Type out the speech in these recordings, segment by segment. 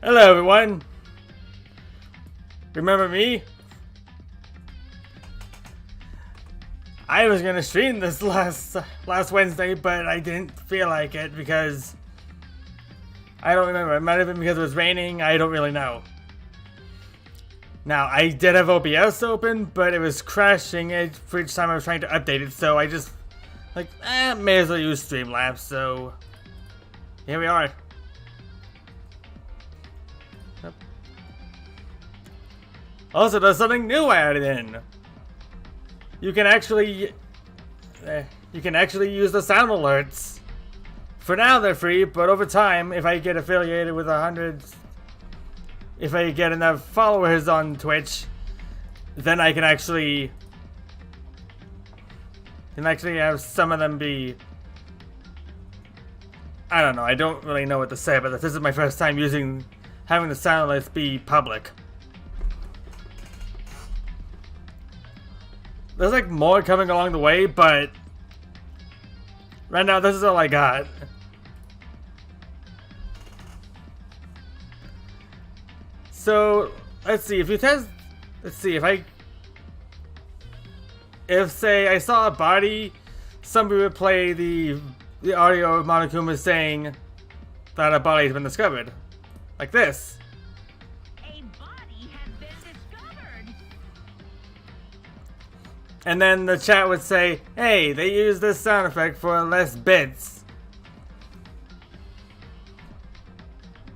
Hello everyone! Remember me? I was gonna stream this last Wednesday, but I didn't feel like it because I don't remember. It might have been because it was raining. I don't really know. Now, I did have OBS open, but it was crashing it for each time I was trying to update it, so I just may as well use Streamlabs, so here we are. Yep. Also, there's something new I added in. You can actually use the sound alerts. For now, they're free, but over time, if I get affiliated with if I get enough followers on Twitch, then I can actually have some of them be. I don't know. I don't really know what to say, but this is my first time having the sound alerts be public. There's like more coming along the way, but right now this is all I got. So let's see if say I saw a body, somebody would play the audio of Monokuma saying that a body has been discovered, like this. And then the chat would say, hey, they use this sound effect for less bits.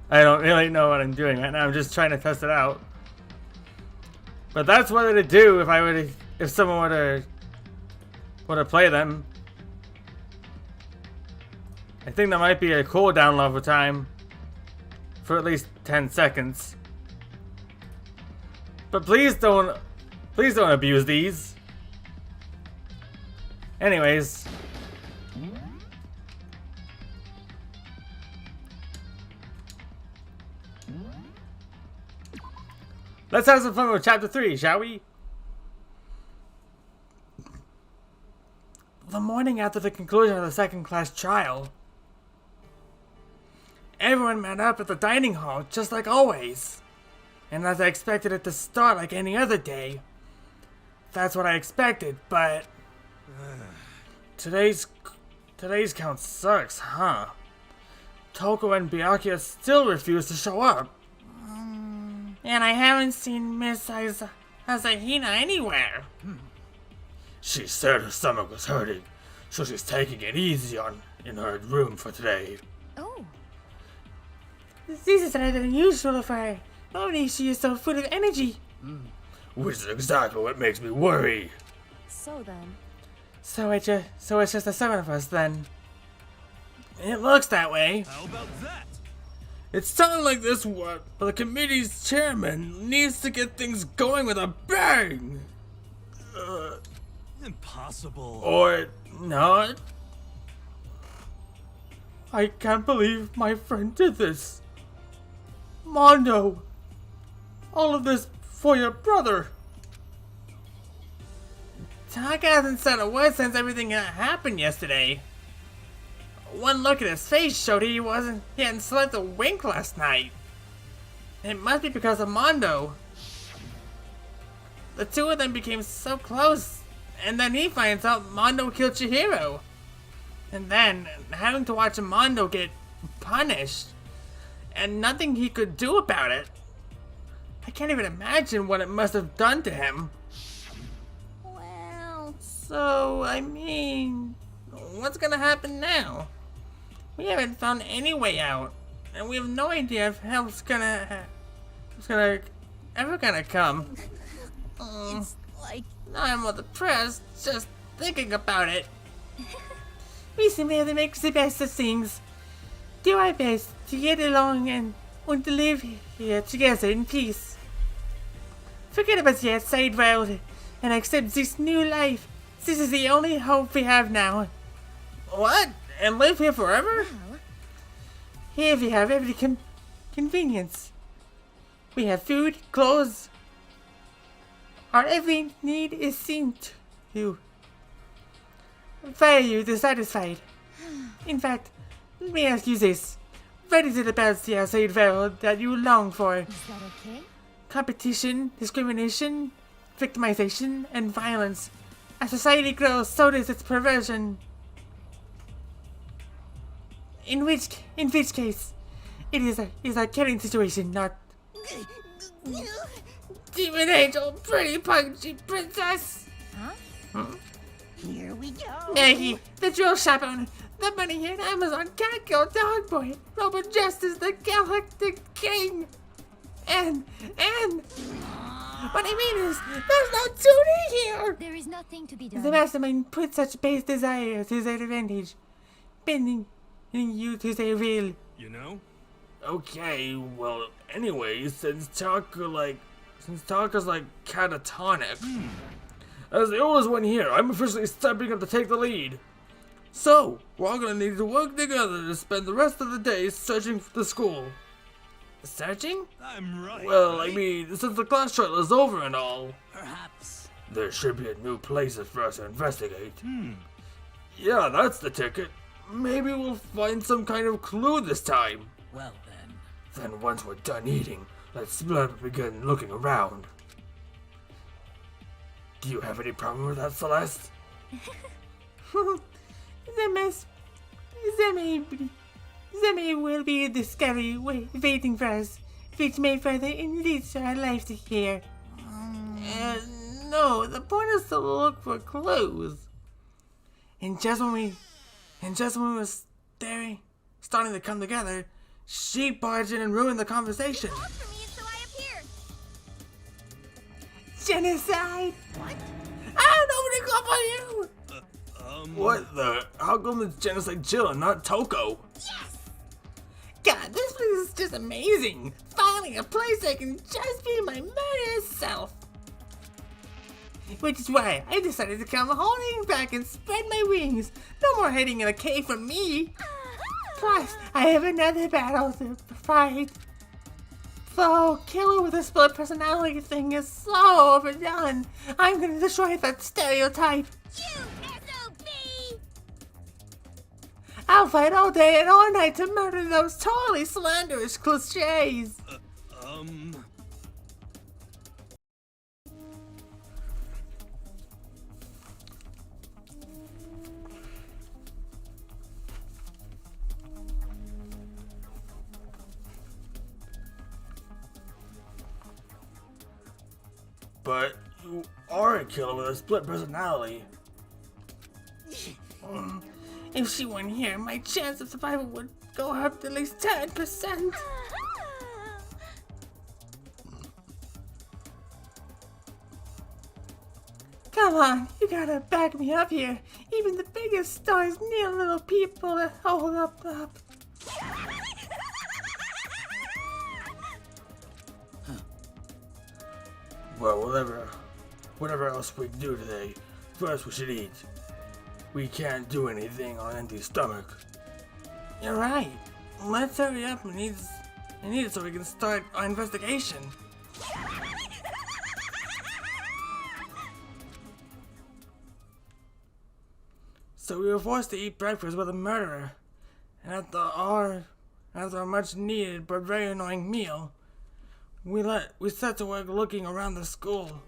I don't really know what I'm doing right now. I'm just trying to test it out. But that's what it'd do if someone were to play them. I think there might be a cooldown level time for at least 10 seconds. But please don't abuse these. Anyways, let's have some fun with chapter 3, shall we? The morning after the conclusion of the second-class trial, everyone met up at the dining hall just like always. And as I expected it to start like any other day, that's what I expected, but Today's count sucks, huh? Toko and Byakuya still refuse to show up. And I haven't seen Miss Asahina anywhere. She said her stomach was hurting, so she's taking it easy in her room for today. Oh. This is rather unusual for her. Normally she is so full of energy. Which is exactly what makes me worry. So then. So it's just the 7 of us then. It looks that way. How about that? It's something like this one, but the committee's chairman needs to get things going with a bang. Impossible. Or not. I can't believe my friend did this. Mondo. All of this for your brother. Taka hasn't said a word since everything happened yesterday. One look at his face showed he hadn't slept a wink last night. It must be because of Mondo. The two of them became so close, and then he finds out Mondo killed Chihiro. And then, having to watch Mondo get punished, and nothing he could do about it. I can't even imagine what it must have done to him. So, I mean, what's gonna happen now? We haven't found any way out, and we have no idea if help's ever gonna come. It's like... Now I'm all depressed just thinking about it. We simply have to make the best of things. Do our best to get along and to live here together in peace. Forget about the outside world and accept this new life. This is the only hope we have now. What? And live here forever? Well, Here we have every convenience. We have food, clothes. Our every need is seen to. Why are you dissatisfied? In fact, let me ask you this. spread it about the outside world that you long for. Is that okay? Competition, discrimination, victimization, and violence. As society grows, so does its perversion. In which case, it is a killing situation, not demon angel, pretty punchy princess. Huh? Here we go. Maggie, the drill chaperone, the money-haired Amazon cat-girl dog boy, Robert Justice, the galactic king, and what I mean is, there's no tuning here. There is nothing to be done. The mastermind put such base desires to their advantage, bending you to their will. You know? Okay, well, anyway, since talk is like catatonic, as the oldest one here, I'm officially stepping up to take the lead. So, we're all gonna need to work together to spend the rest of the day searching for the school. Searching? I'm right. Well, I right? mean, since the class trial is over and all, Perhaps. there should be new places for us to investigate. Yeah, that's the ticket. Maybe we'll find some kind of clue this time. Well then. Then once we're done eating, let's split up and begin looking around. Do you have any problem with that, Celeste? There may will be a discovery waiting for us, which may further enrich our life here. No, the point is to look for clues. And just when we were starting to come together, she barged in and ruined the conversation. Called for me, and so I appeared. Genocide! What? Ah, nobody called for you! What the? How come it's Genocide Jill and not Toko? Yes. God, this place is just amazing! Finally, a place I can just be my murderous self! Which is why I decided to come holding back and spread my wings. No more hiding in a cave from me! Plus, I have another battle to fight. The killer with a split personality thing is so overdone. I'm gonna destroy that stereotype. You SOB. I'll fight all day and all night to murder those totally slanderous cliches. But you are a killer with a split personality. If she weren't here, my chance of survival would go up to at least 10%. Come on, you gotta back me up here. Even the biggest stars need a little people to hold up. Well, whatever else we do today, first we should eat. We can't do anything on an empty stomach. You're right. Let's hurry up and eat it so we can start our investigation. So we were forced to eat breakfast with a murderer, and after a much needed but very annoying meal, we set to work looking around the school.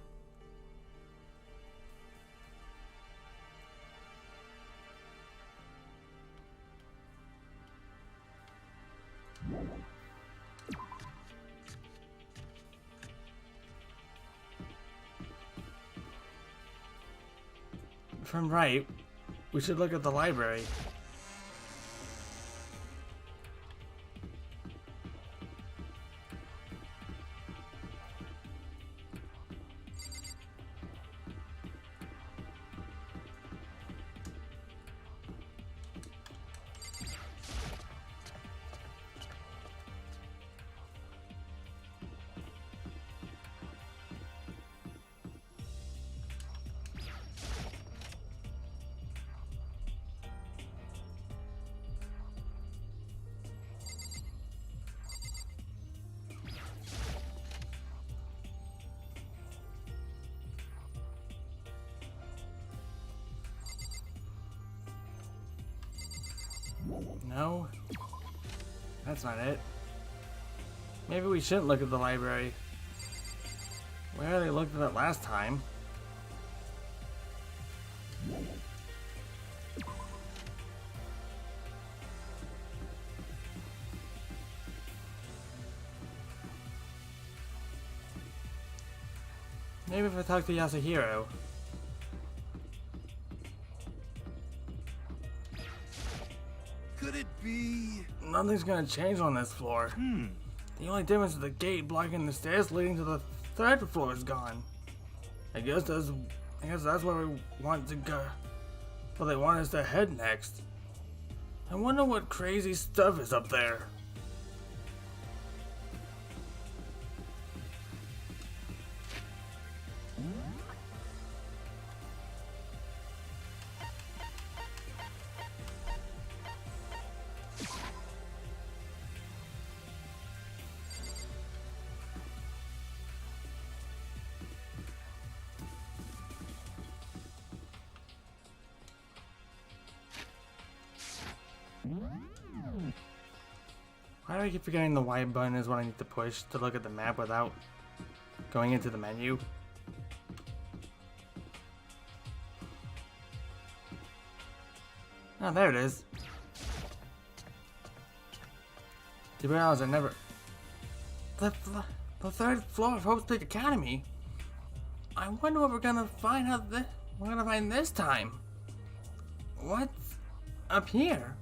From right, we should look at the library. No. That's not it. Maybe we shouldn't look at the library. Where they looked at it last time. Maybe if I talk to Yasuhiro. Could it be? Nothing's gonna change on this floor. The only difference is the gate blocking the stairs leading to the third floor is gone. I guess that's where we want to go. Well, they want us to head next. I wonder what crazy stuff is up there. Why do I keep forgetting the Y button is what I need to push to look at the map without going into the menu? Oh, there it is. To be honest, I never... The third floor of Hope's Peak Academy. I wonder what we're gonna find this time. What's up here?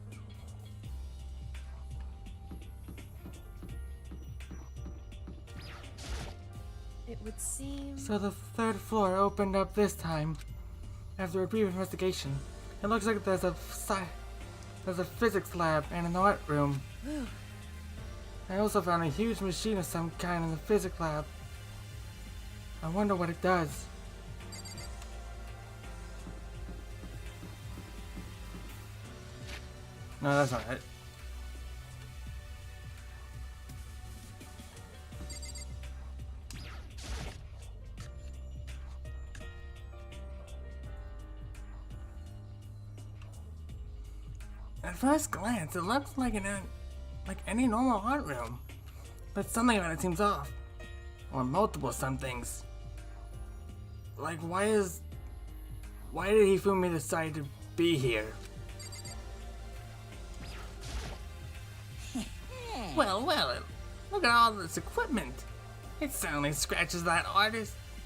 It would seem. So the third floor opened up this time. After a brief investigation, it looks like there's a physics lab and an art room. I also found a huge machine of some kind in the physics lab. I wonder what it does. No, that's not it. At first glance, it looks like any normal art room, but something about it seems off, or multiple somethings. Like, why did Hifumi decide to be here? Well, look at all this equipment. It certainly scratches that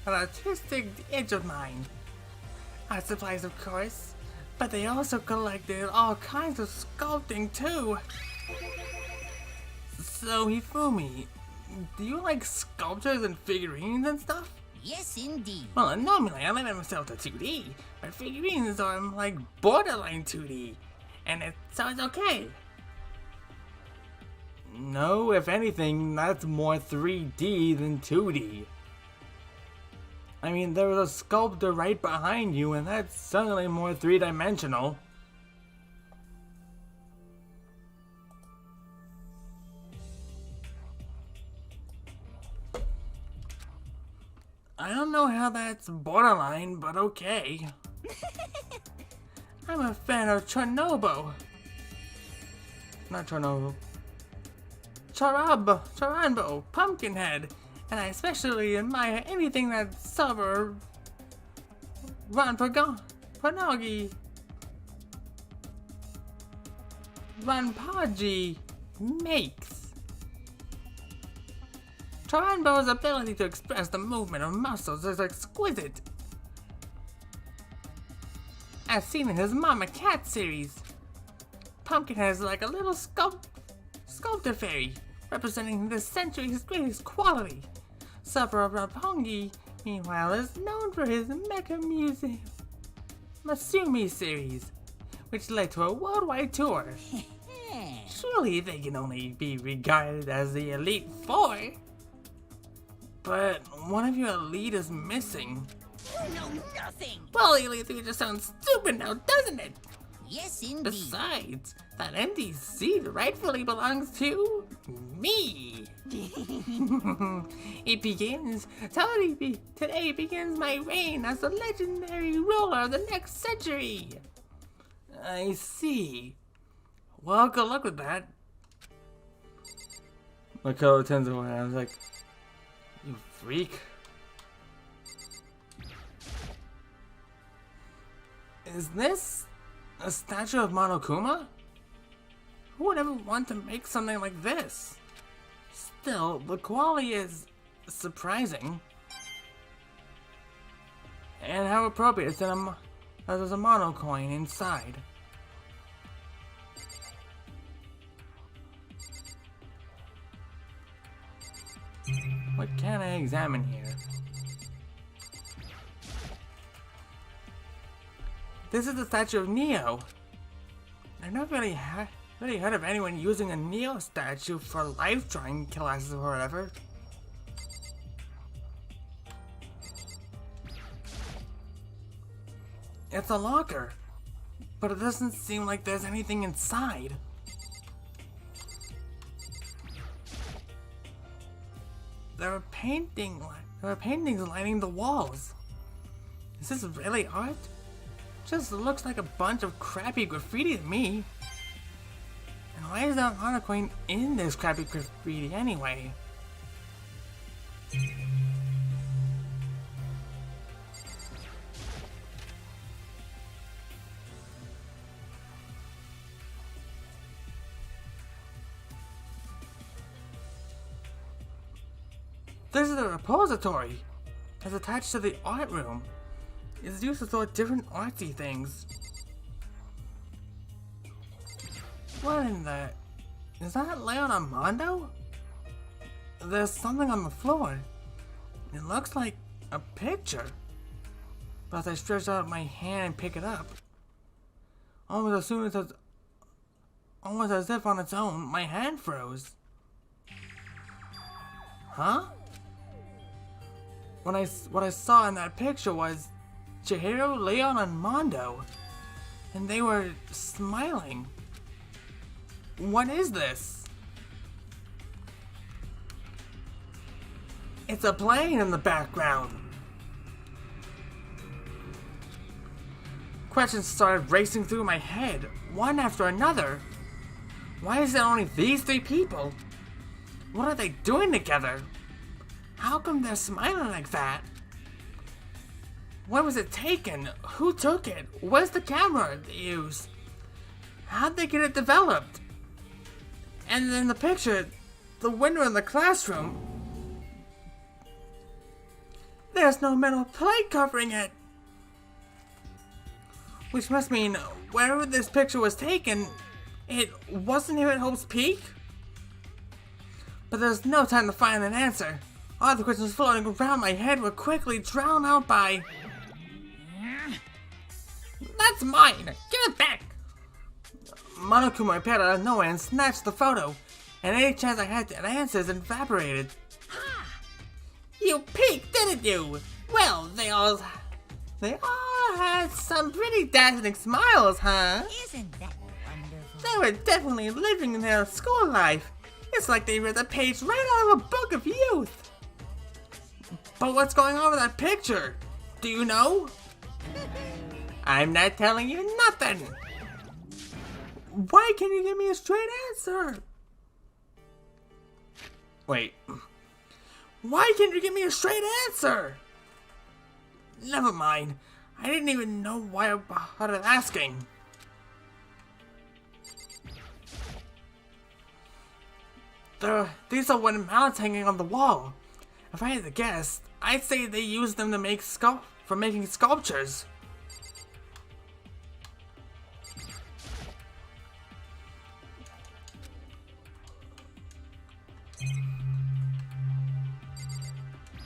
artistic itch of mine. Art supplies, of course, but they also collected all kinds of sculpting too. So Hifumi, do you like sculptures and figurines and stuff? Yes, indeed. Well, normally I limit myself to 2D, but figurines are like borderline 2D, so it's okay. No, if anything, that's more 3D than 2D. I mean, there was a sculptor right behind you, and that's certainly more three-dimensional. I don't know how that's borderline, but okay. I'm a fan of Chernobyl. Not Chernobyl. Charanbo, Pumpkinhead, and I especially admire anything that Summer Ranpagi makes. Charanbo's ability to express the movement of muscles is exquisite, as seen in his Mama Cat series. Pumpkinhead is like a little sculptor fairy, representing the century's greatest quality. Saburo Roppongi, meanwhile, is known for his Mecha Music Masumi series, which led to a worldwide tour. Surely they can only be regarded as the Elite Four. But one of your elite is missing. You know nothing. Well, Elite 3 just sounds stupid now, doesn't it? Yes, indeed. Besides, that empty seat rightfully belongs to me. Today begins my reign as the legendary ruler of the next century. I see. Well, good luck with that. Makoto turns away and I was like, you freak. Is this a statue of Monokuma? Who would ever want to make something like this? Still, the quality is surprising. And how appropriate it's in there's a mono coin inside. What can I examine here? This is the statue of Neo. I've never really heard of anyone using a Neo statue for life drawing classes or whatever. It's a locker, but it doesn't seem like there's anything inside. There are paintings lining the walls. Is this really art? Just looks like a bunch of crappy graffiti to me. And why is there an honor coin in this crappy graffiti anyway? This is the repository. It's attached to the art room. It's used to store different artsy things. What in the... Is that Leon Armando? There's something on the floor. It looks like a picture. But as I stretch out my hand and pick it up, almost as if on its own, my hand froze. Huh? What I saw in that picture was Chihiro, Leon, and Mondo. And they were smiling. What is this? It's a plane in the background. Questions started racing through my head, one after another. Why is it only these three people? What are they doing together? How come they're smiling like that? When was it taken? Who took it? Where's the camera they used? How'd they get it developed? And then the picture, the window in the classroom. There's no metal plate covering it. Which must mean wherever this picture was taken, it wasn't here at Hope's Peak? But there's no time to find an answer. All the questions floating around my head were quickly drowned out by... That's mine! Give it back! Monokuma appeared out of nowhere and snatched the photo, and any chance I had to answers evaporated. Ha! You peeked, didn't you? Well, they all had some pretty dazzling smiles, huh? Isn't that wonderful? They were definitely living their school life. It's like they read a page right out of a book of youth. But what's going on with that picture? Do you know? I'm not telling you nothing. Why can't you give me a straight answer? Wait. Why can't you give me a straight answer? Never mind. I didn't even know why I bothered asking. These are wooden mallets hanging on the wall. If I had to guess, I'd say they use them to make making sculptures.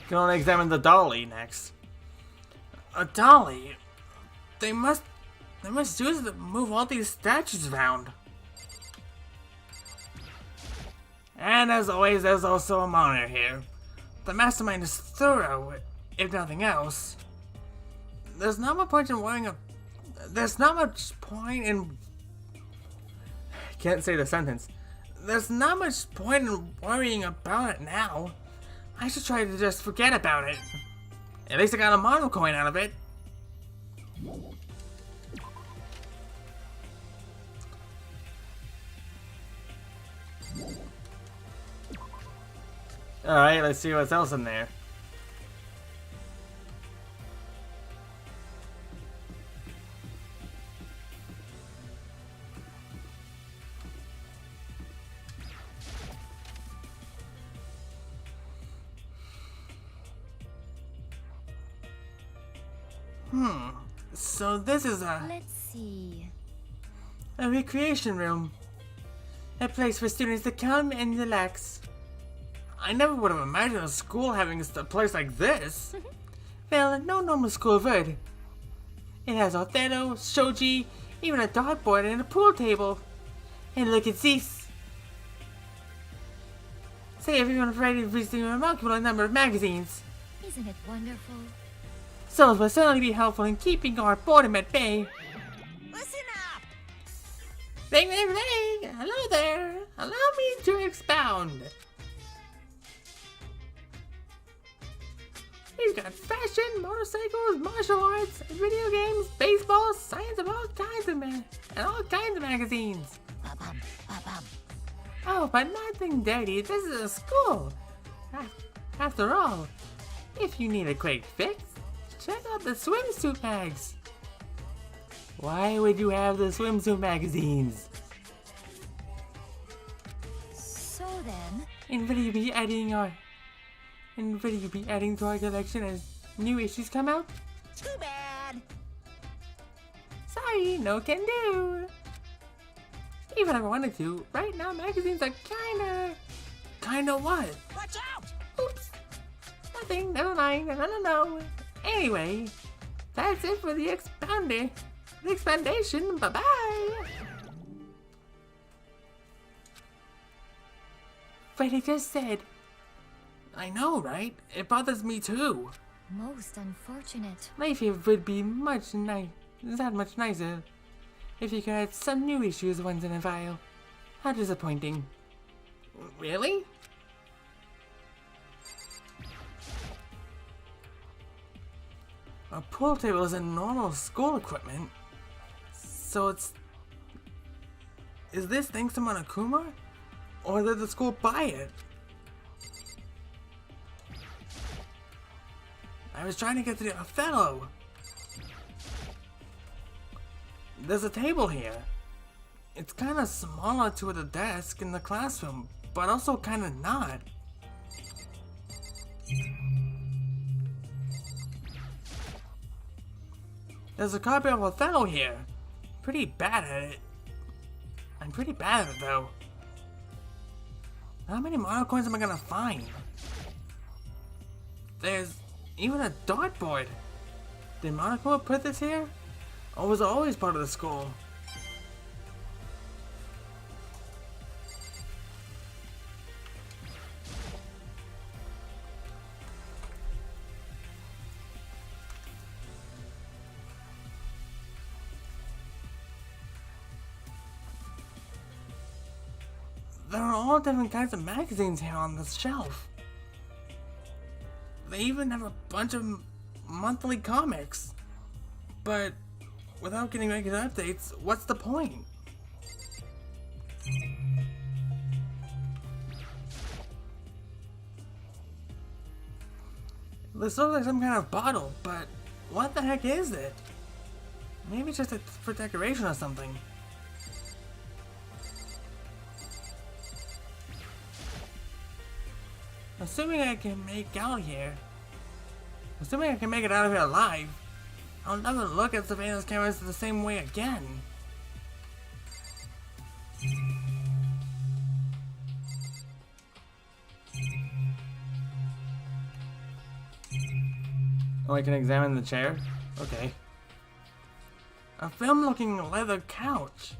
Can only examine the dolly next. A dolly? They must use it to move all these statues around. And as always, there's also a monitor here. The mastermind is thorough, if nothing else. There's not much point in Can't say the sentence. There's not much point in worrying about it now. I should try to just forget about it. At least I got a mono coin out of it. Alright, let's see what's else in there. So this is Let's see. a recreation room. A place for students to come and relax. I never would have imagined a school having a place like this. Well, no normal school would. It has Othello, shoji, even a dartboard and a pool table. And look at this. Say everyone's ready to visit a remarkable number of magazines. Isn't it wonderful? So it will certainly be helpful in keeping our boredom at bay. Listen up! Ring, ring, ring! Hello there! Allow me to expound. We've got fashion, motorcycles, martial arts, video games, baseball, science of all kinds of all kinds of magazines. Ba-bum, ba-bum. Oh, but nothing dirty. This is a school. After all, if you need a quick fix, check out the swimsuit mags. Why would you have the swimsuit magazines? So then, And will you be adding to our collection as new issues come out? too bad. Sorry, no can do. Even if I wanted to, right now magazines are kinda what? Watch out! Oops. Nothing, never mind, no. Anyway, that's it for the expandation. Bye-bye. Freddy just said. I know, right? It bothers me too. Most unfortunate. Life here would be much nicer if you could add some new issues once in a while. How disappointing. Really? A pool table isn't normal school equipment. So it's... Is this thanks to Monokuma? Or did the school buy it? I was trying to get to the Othello. There's a table here. It's kind of smaller to the desk in the classroom, but also kind of not. There's a copy of Othello here. Pretty bad at it. I'm pretty bad at it though. How many mono coins am I gonna find? There's even a dartboard. Did Monokuma put this here? Or was it always part of the school? There are all different kinds of magazines here on this shelf. They even have a bunch of monthly comics. But without getting regular updates, what's the point? This looks like some kind of bottle, but what the heck is it? Maybe it's just for decoration or something. Assuming I can make it out of here alive, I'll never look at surveillance cameras the same way again. Oh, I can examine the chair? Okay. A film-looking leather couch.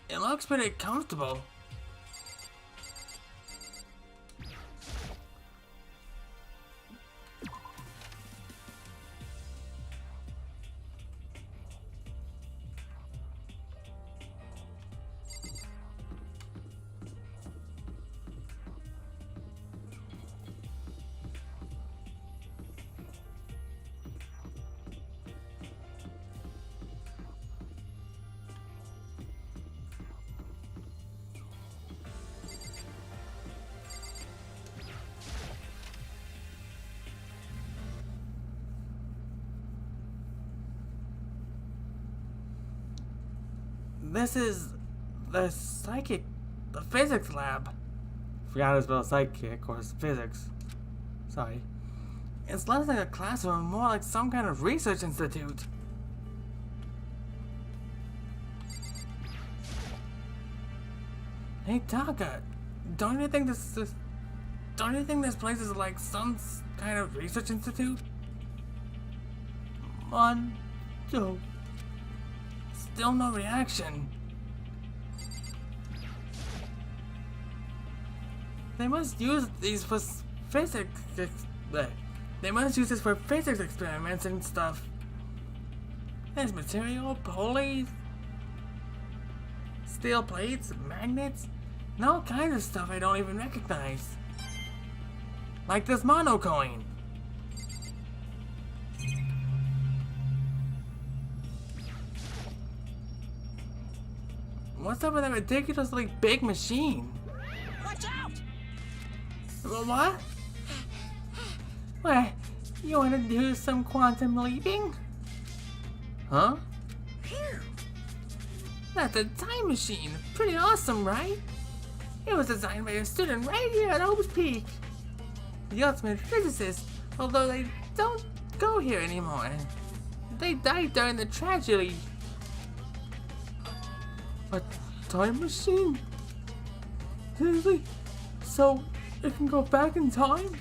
It looks pretty comfortable. This is the physics lab. Forgot how to spell psychic or physics. Sorry. It's less like a classroom, more like some kind of research institute. Hey Taka, don't you think this place is like some kind of research institute? One, two. Still no reaction. They must use these for physics. They must use this for physics experiments and stuff. There's material, pulleys, steel plates, magnets, and all kinds of stuff I don't even recognize. Like this mono coin. What's up with that ridiculously big machine? Watch out! What? What? You want to do some quantum leaping? Huh? Phew. That's a time machine. Pretty awesome, right? It was designed by a student right here at Oaks Peak. The ultimate physicist, although they don't go here anymore. They died during the tragedy. A time machine? Seriously? So, it can go back in time?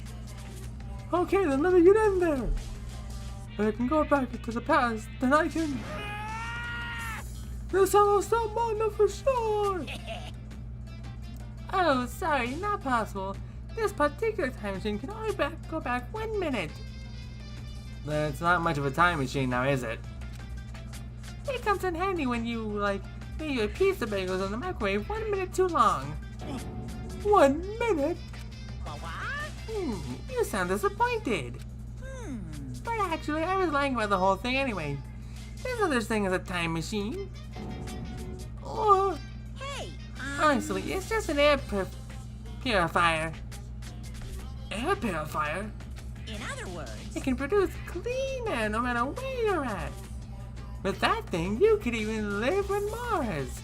Okay, then let me get in there. If I can go back into the past, then I can... This almost not mono for sure! Oh, sorry, not possible. This particular time machine can only go back 1 minute. Then it's not much of a time machine now, is it? It comes in handy when you, like, leave a pizza bagels in the microwave 1 minute too long. 1 minute? You sound disappointed. But actually, I was lying about the whole thing anyway. There's no such thing as a time machine. Hey! Honestly, it's just an air purifier. Air purifier? In other words... It can produce clean air no matter where you're at. With that thing, you could even live on Mars.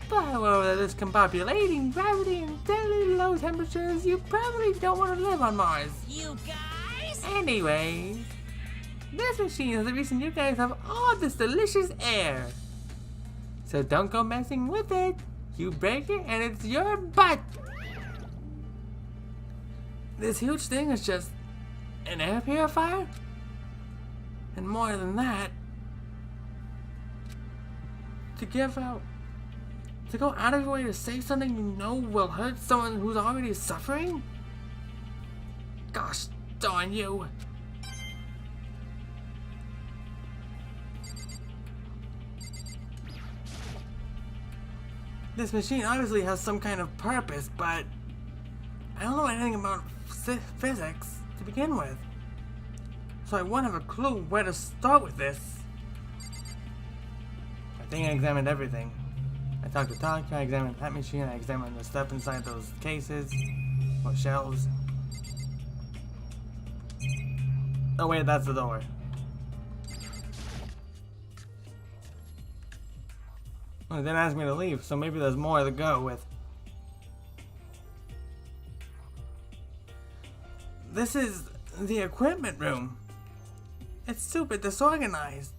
But however, discombobulating gravity and deadly low temperatures, you probably don't want to live on Mars. You guys? Anyways, this machine is the reason you guys have all this delicious air. So don't go messing with it. You break it and it's your butt. This huge thing is just an air purifier? And more than that, to go out of your way to say something you know will hurt someone who's already suffering? Gosh darn you. This machine obviously has some kind of purpose, but I don't know anything about physics to begin with. So I won't have a clue where to start with this. I think I examined everything. I talked to Taka, I examined that machine, I examined the stuff inside those cases, or shelves. Oh wait, that's the door. Well, it didn't ask me to leave, so maybe there's more to go with. This is the equipment room. It's super disorganized,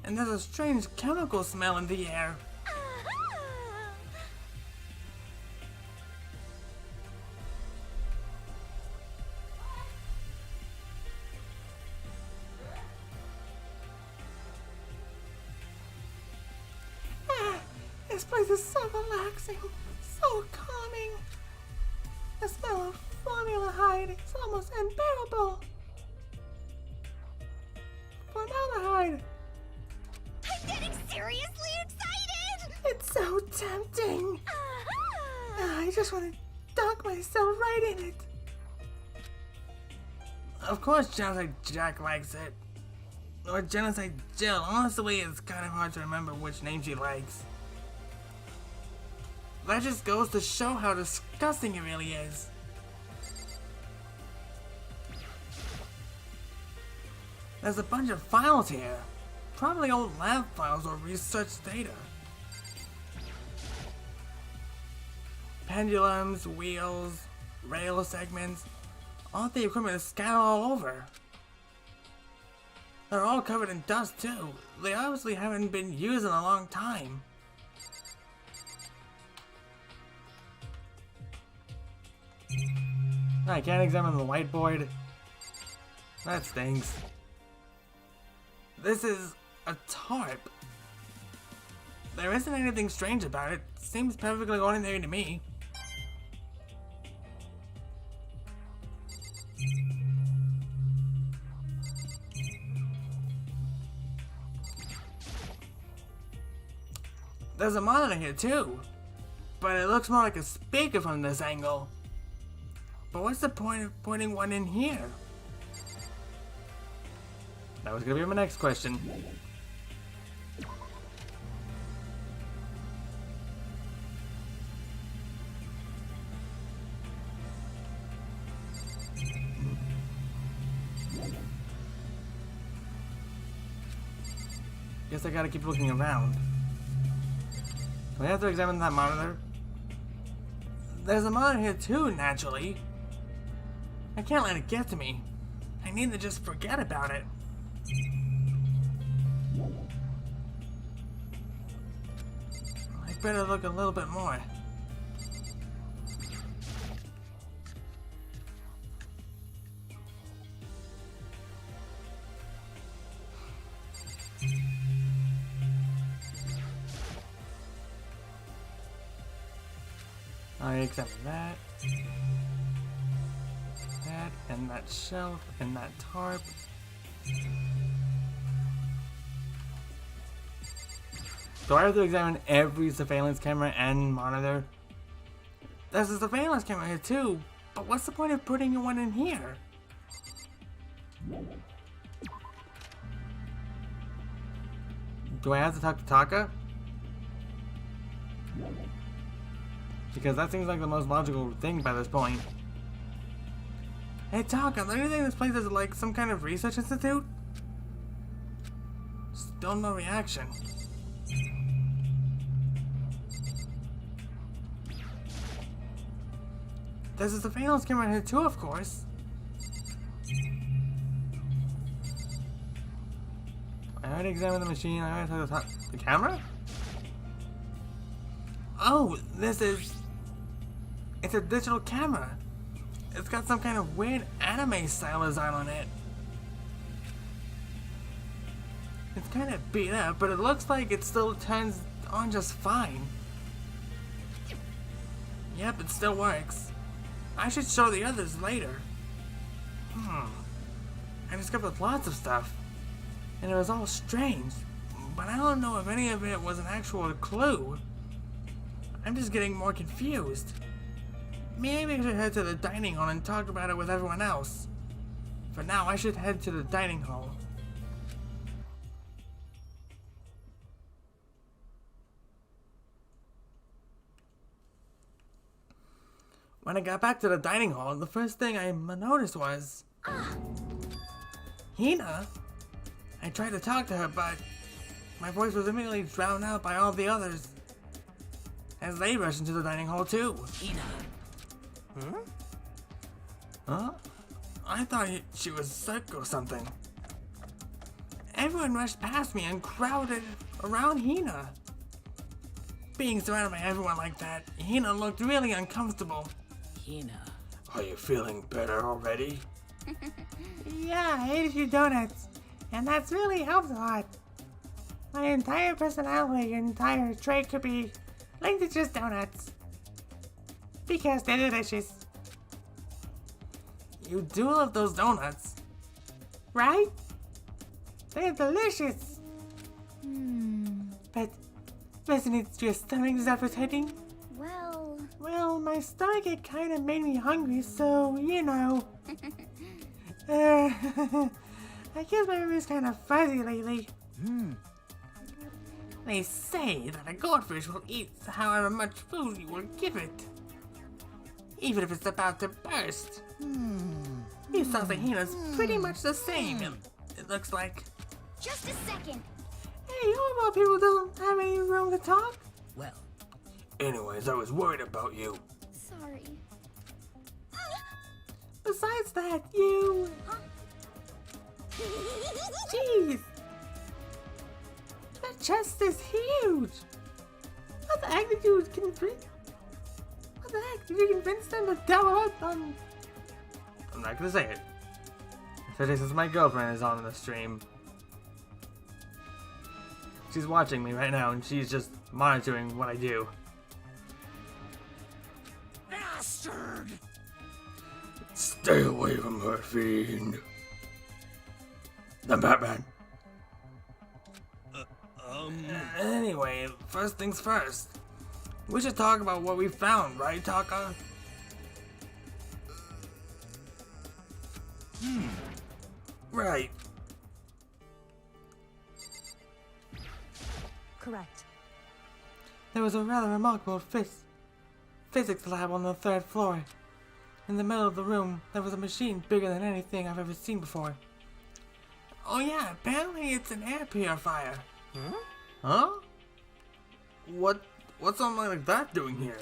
and there's a strange chemical smell in the air. This place is so relaxing, so calming. The smell of formaldehyde is almost unbearable. Formaldehyde! I'm getting seriously excited! It's so tempting. I just want to dunk myself right in it. Of course, Genocide Jack likes it. Or Genocide Jill. Honestly, it's kind of hard to remember which name she likes. That just goes to show how disgusting it really is. There's a bunch of files here. probably old lab files or research data. Pendulums, wheels, rail segments, all the equipment is scattered all over. They're all covered in dust too. They obviously haven't been used in a long time. I can't examine the whiteboard. That stinks. This is a tarp. There isn't anything strange about it. Seems perfectly ordinary to me. There's a monitor here too, but it looks more like a speaker from this angle. But what's the point of putting one in here? That was gonna be my next question. Guess I gotta keep looking around. Do I have to examine that monitor? There's a monitor here too, naturally. I can't let it get to me. I need to just forget about it. I better look a little bit more. I examine that. That, and that shelf, and that tarp. Do I have to examine every surveillance camera and monitor? There's a surveillance camera here too, but what's the point of putting one in here? Do I have to talk to Taka? Because that seems like the most logical thing by this point. Hey Taka, do you think this place is like some kind of research institute? Still no reaction. There's a surveillance camera here too, of course. I already examined the machine, I already talked to the camera? Oh, this is... It's a digital camera. It's got some kind of weird anime style design on it. It's kind of beat up, but it looks like it still turns on just fine. Yep, it still works. I should show the others later. I discovered lots of stuff, and it was all strange, but I don't know if any of it was an actual clue. I'm just getting more confused. Maybe I should head to the dining hall and talk about it with everyone else. For now, I should head to the dining hall. When I got back to the dining hall, the first thing I noticed was... Hina? I tried to talk to her, but my voice was immediately drowned out by all the others, as they rushed into the dining hall too. Hina. Huh? I thought she was sick or something. Everyone rushed past me and crowded around Hina. Being surrounded by everyone like that, Hina looked really uncomfortable. Hina. Are you feeling better already? Yeah, I ate a few donuts, and that's really helped a lot. My entire personality and entire trait could be linked to just donuts. Because they're delicious. You do love those donuts. Right? They're delicious. But isn't it your stomach that's appetizing? Well, my stomach, it kind of made me hungry, so, you know. I guess my memory's kind of fuzzy lately. They say that a goldfish will eat however much food you will give it. Even if it's about to burst. You saw the Hina's pretty much the same, it looks like. Just a second. Hey, normal people don't have any room to talk. Well, Anyways, I was worried about you. sorry. Besides that, you... Jeez! That chest is huge! How the heck did you convince... How the heck did you convince them to double up on... I'm not gonna say it. Especially since my girlfriend is on the stream. She's watching me right now and she's just monitoring what I do. Bastard! Stay away from her, fiend. The Batman. Anyway, first things first. We should talk about what we found, right, Taka? Right. Correct. There was a rather remarkable physics lab on the 3rd floor. In the middle of the room, there was a machine bigger than anything I've ever seen before. Oh yeah, apparently it's an air purifier. Huh? What's something like that doing here?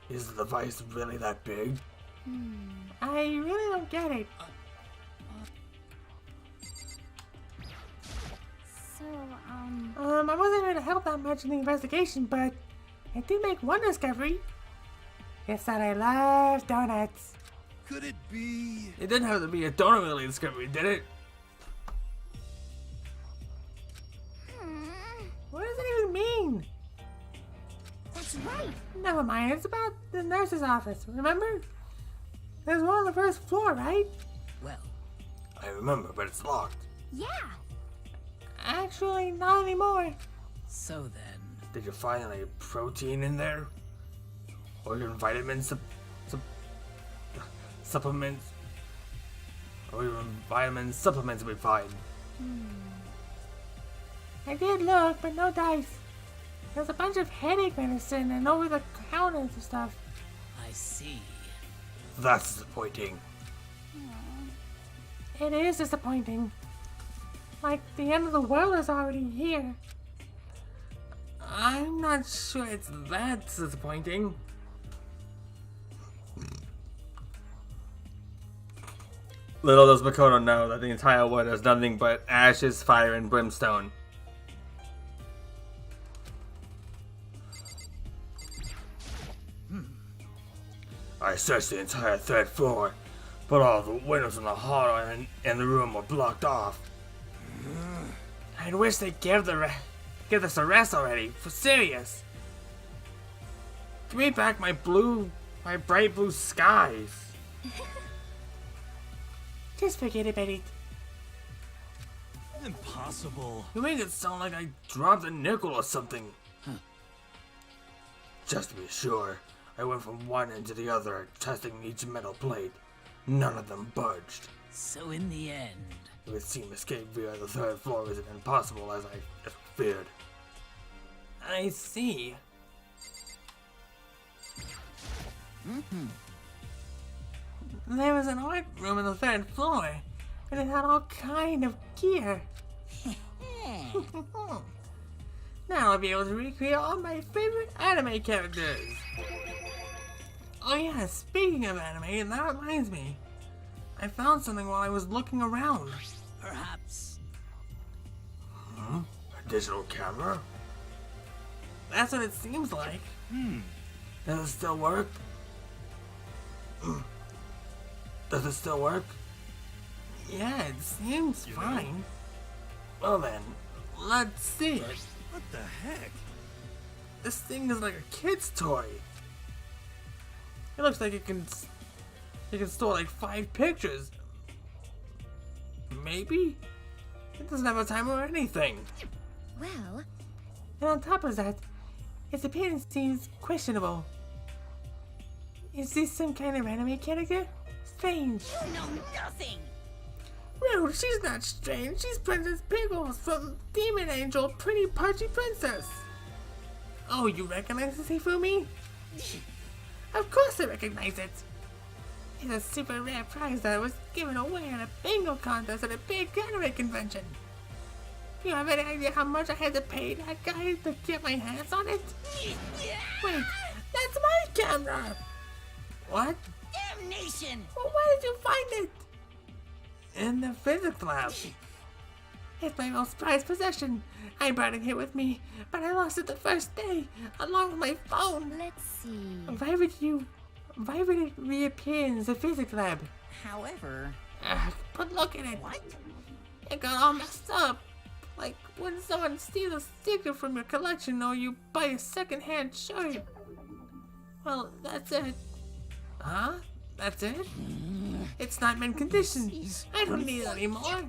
Is the device really that big? I really don't get it. So, I wasn't here to help that much in the investigation, but I did make one discovery. It's that I love donuts. Could it be? It didn't have to be a donut-related discovery, did it? What does it even mean? that's right. Never mind, it's about the nurse's office, remember? There's one on the 1st floor, right? Well, I remember, but it's locked. yeah. Actually, not anymore. So then, Did you find any protein in there? Or even vitamin supplements? Or even vitamin supplements we find? I did look, but no dice. There's a bunch of headache medicine and over-the-counter and stuff. I see. That's disappointing. It is disappointing. Like, the end of the world is already here. I'm not sure it's that disappointing. Little does Makoto know that the entire world is nothing but ashes, fire, and brimstone. I searched the entire 3rd floor, but all the windows in the hall and the room were blocked off. I wish they'd give us a rest already, for serious. Give me back my bright blue skies. Just forget about it. Impossible. You make it sound like I dropped a nickel or something. Just to be sure, I went from one end to the other, testing each metal plate. None of them budged. So in the end, It would seem escape via the 3rd floor isn't impossible as I feared. I see. There was an art room on the 3rd floor, and it had all kind of gear. Now I'll be able to recreate all my favorite anime characters. Oh yeah, speaking of anime, that reminds me. I found something while I was looking around. perhaps. A digital camera? That's what it seems like. Does it still work? Does it still work? Yeah, it seems fine. Well then, Let's see it. What the heck? This thing is like a kid's toy. It looks like it can store like 5 pictures. Maybe? It doesn't have a timer or anything. Well, And on top of that, its appearance seems questionable. Is this some kind of anime character? Strange. you know nothing. Rude, she's not strange. She's Princess Pickles from Demon Angel, Pretty Pudgy Princess. Oh, you recognize this, Hifumi? Of course I recognize it. It's a super rare prize that was given away at a bingo contest at a big anime convention. You have any idea how much I had to pay that guy to get my hands on it? Wait, that's my camera! What? Damnation! Well, where did you find it? In the physics lab. It's my most prized possession. I brought it here with me, but I lost it the first day, along with my phone. Let's see. Why would it reappear in the physics lab? However, But look at it. what? It got all messed up. Like when someone steals a sticker from your collection or you buy a second-hand shirt. Well, that's it. Huh? That's it? It's not mint condition. I don't need it anymore.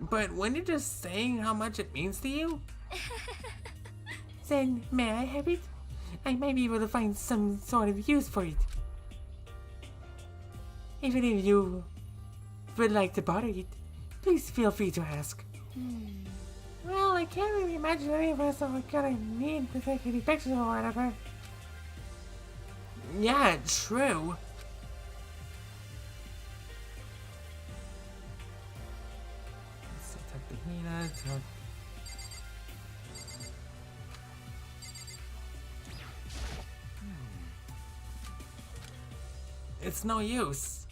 But when you're just saying how much it means to you, then may I have it? I might be able to find some sort of use for it. Even if you would like to borrow it, please feel free to ask. Well, I can't really imagine any of us are gonna need to take any pictures or whatever. Yeah, true. Let's detect the heat. It's no use.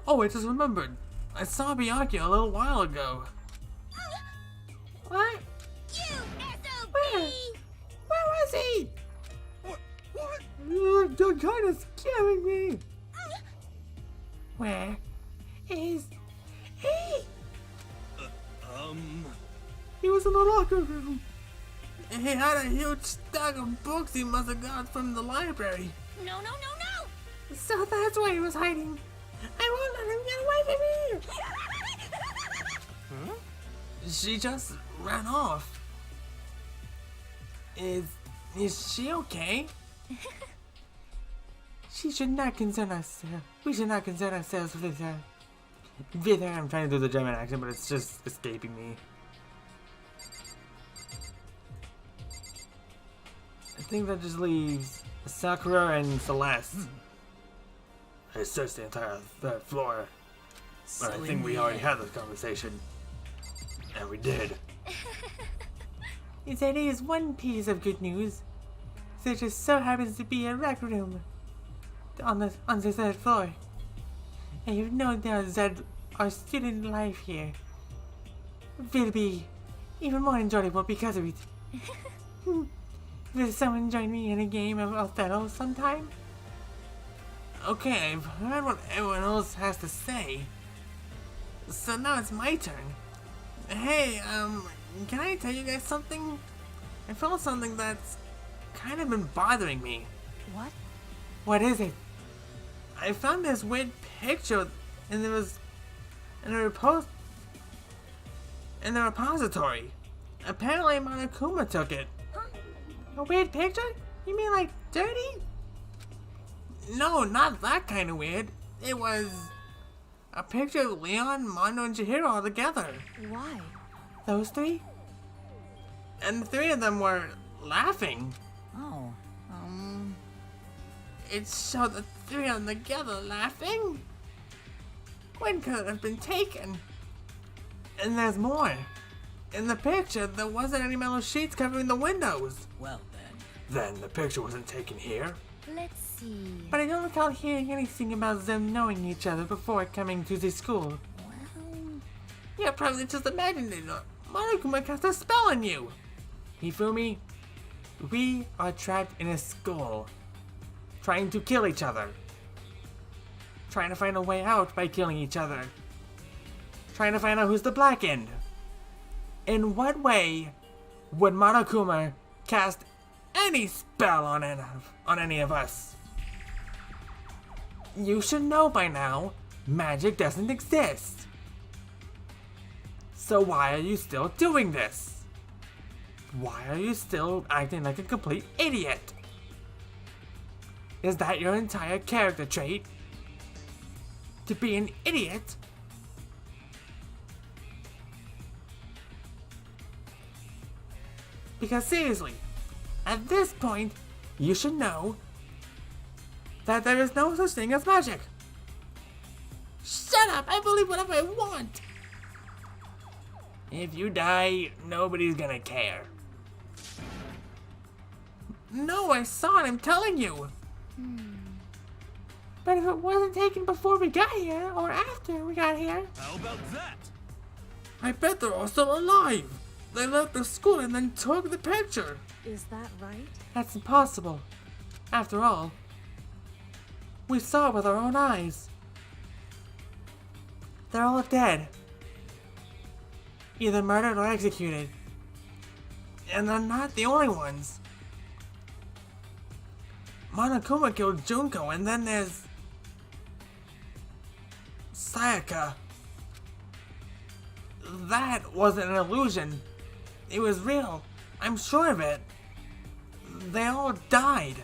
Oh, I just remembered. I saw Bianchi a little while ago. What? You SOB! Where was he? What? You're kind of scaring me. Where is he? He was in the locker room. He had a huge stack of books he must have got from the library. No, no, no, no! So that's where he was hiding. I won't let him get away from me. She just ran off. Is she okay? She should not concern us. We should not concern ourselves with her. With her, I'm trying to do the German accent, but it's just escaping me. I think that just leaves Sakura and Celeste. I searched the entire third floor, but I think we already had this conversation. And we did. There is one piece of good news. There just so happens to be a rec room on the third floor. And you know now that our student life here will be even more enjoyable because of it. Will someone join me in a game of Othello sometime? Okay, I've heard what everyone else has to say. So now it's my turn. Hey, can I tell you guys something? I found something that's kind of been bothering me. What? What is it? I found this weird picture in the repository. Apparently Monokuma took it. A weird picture? You mean like dirty? No, not that kind of weird. It was a picture of Leon, Mondo, and Chihiro all together. Why? Those three? And the three of them were laughing. Oh, It showed the three of them together laughing. When could it have been taken? And there's more. In the picture, there wasn't any metal sheets covering the windows. well then. Then the picture wasn't taken here. Let's see. But I don't recall hearing anything about them knowing each other before coming to the school. Well, Yeah, probably just imagined it. Monokuma cast a spell on you. Hifumi, we are trapped in a school. Trying to kill each other. Trying to find a way out by killing each other. Trying to find out who's the black end. In what way would Monokuma cast any spell on any of us? You should know by now, magic doesn't exist. So why are you still doing this? Why are you still acting like a complete idiot? Is that your entire character trait? To be an idiot? Because seriously, at this point, you should know that there is no such thing as magic. Shut up! I believe whatever I want! If you die, nobody's gonna care. No, I saw it, I'm telling you! But if it wasn't taken before we got here, or after we got here, How about that? I bet they're all still alive! They left the school and then took the picture! Is that right? That's impossible. After all, we saw it with our own eyes. They're all dead. Either murdered or executed. And they're not the only ones. Monokuma killed Junko, and then there's Sayaka. That wasn't an illusion. It was real. I'm sure of it. They all died.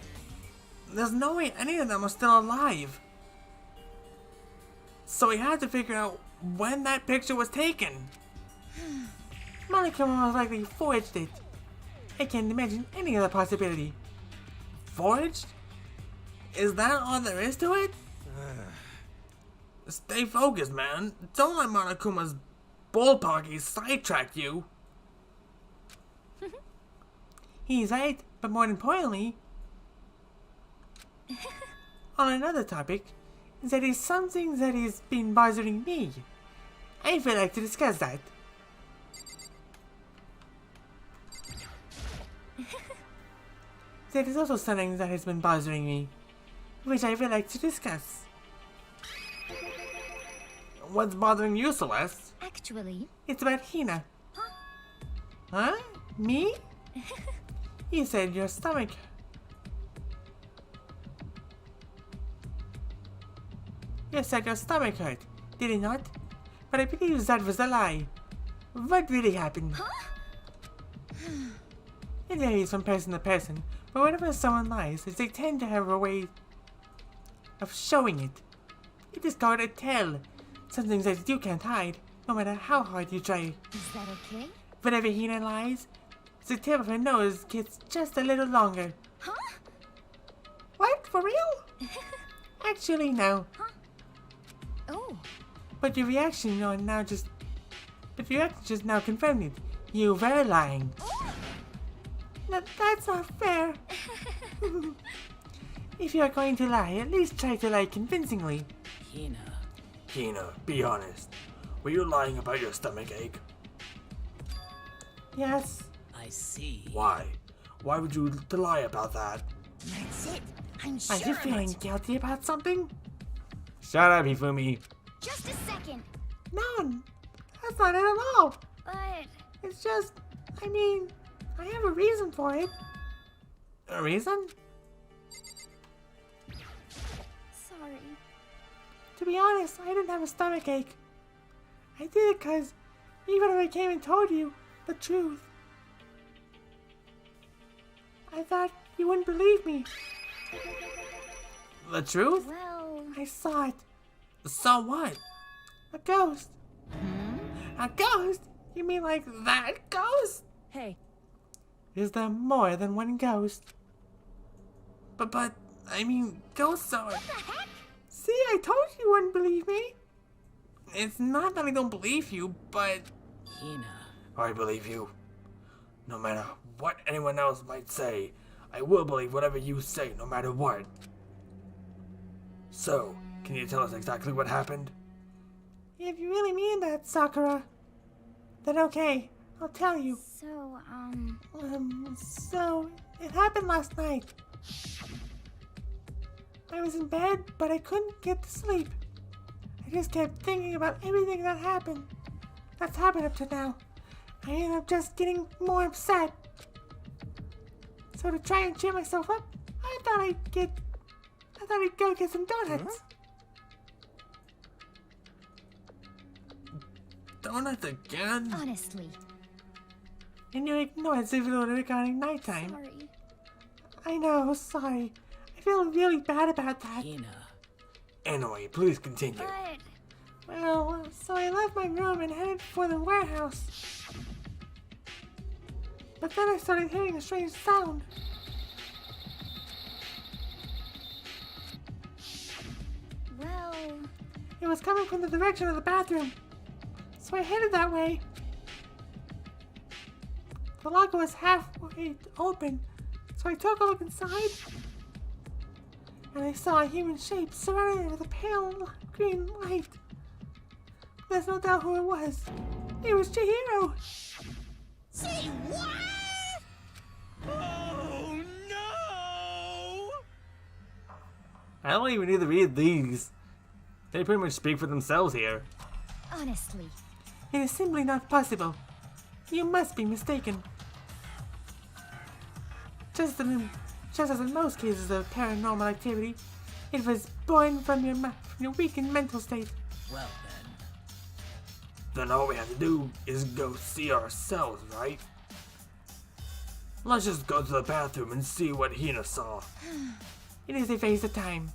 There's no way any of them are still alive. So we had to figure out when that picture was taken. Monokuma most likely forged it. I can't imagine any other possibility. Forged? Is that all there is to it? Stay focused, man. Don't let Monokuma's bullpucky sidetrack you. He's right, but more importantly, on another topic, there is something that has been bothering me. I would like to discuss that. There is also something that has been bothering me, which I would like to discuss. What's bothering you, Celeste? Actually, It's about Hina. Huh? Me? You said your stomach. You said your stomach hurt, did it not? But I believe that was a lie. What really happened? It varies from person to person, but whenever someone lies, they tend to have a way of showing it. It is called a tell. Something that you can't hide, no matter how hard you try. is that okay? Whenever Hina lies, the tip of her nose gets just a little longer. Huh? What? For real? Actually, no. Oh, But your reaction just now confirmed it. You were lying. That's not fair. If you are going to lie, at least try to lie convincingly. Hina, be honest. Were you lying about your stomach ache? Yes. I see. Why? Why would you lie about that? That's it. I'm Are sure you of feeling it. guilty about something? Shut up, Hifumi. just a second. No, that's not it at all. But It's just, I mean, I have a reason for it. A reason? sorry. To be honest, I didn't have a stomach ache. I did it because even if I came and told you the truth, I thought you wouldn't believe me. The truth? Well, I saw it. Saw what? A ghost. A ghost? You mean like that ghost? Hey, Is there more than one ghost? But, I mean, ghosts are... See, I told you wouldn't believe me. It's not that I don't believe you, but... Hina. I believe you. No matter what anyone else might say, I will believe whatever you say, no matter what. So, can you tell us exactly what happened? If you really mean that, Sakura, then okay, I'll tell you. so, So, it happened last night. I was in bed, but I couldn't get to sleep. I just kept thinking about everything that's happened up to now. I ended up just getting more upset. So to try and cheer myself up, I thought I'd go get some donuts. Donuts again? honestly, And you ignored the rule regarding nighttime. sorry. I know, sorry. I feel really bad about that. Hina. Anyway, please continue. But Well, so I left my room and headed for the warehouse. But then I started hearing a strange sound. well, It It was coming from the direction of the bathroom, so I headed that way. The locker was halfway open, so I took a look inside, and I saw a human shape surrounded with a pale green light. There's no doubt who it was. It was Chihiro. Say what? Oh no! I don't even need to read these. They pretty much speak for themselves here. Honestly. It is simply not possible. You must be mistaken. Just as in most cases of paranormal activity, it was born from your weakened mental state. Well then. Then all we have to do is go see ourselves, right? Let's just go to the bathroom and see what Hina saw. It is a waste of time.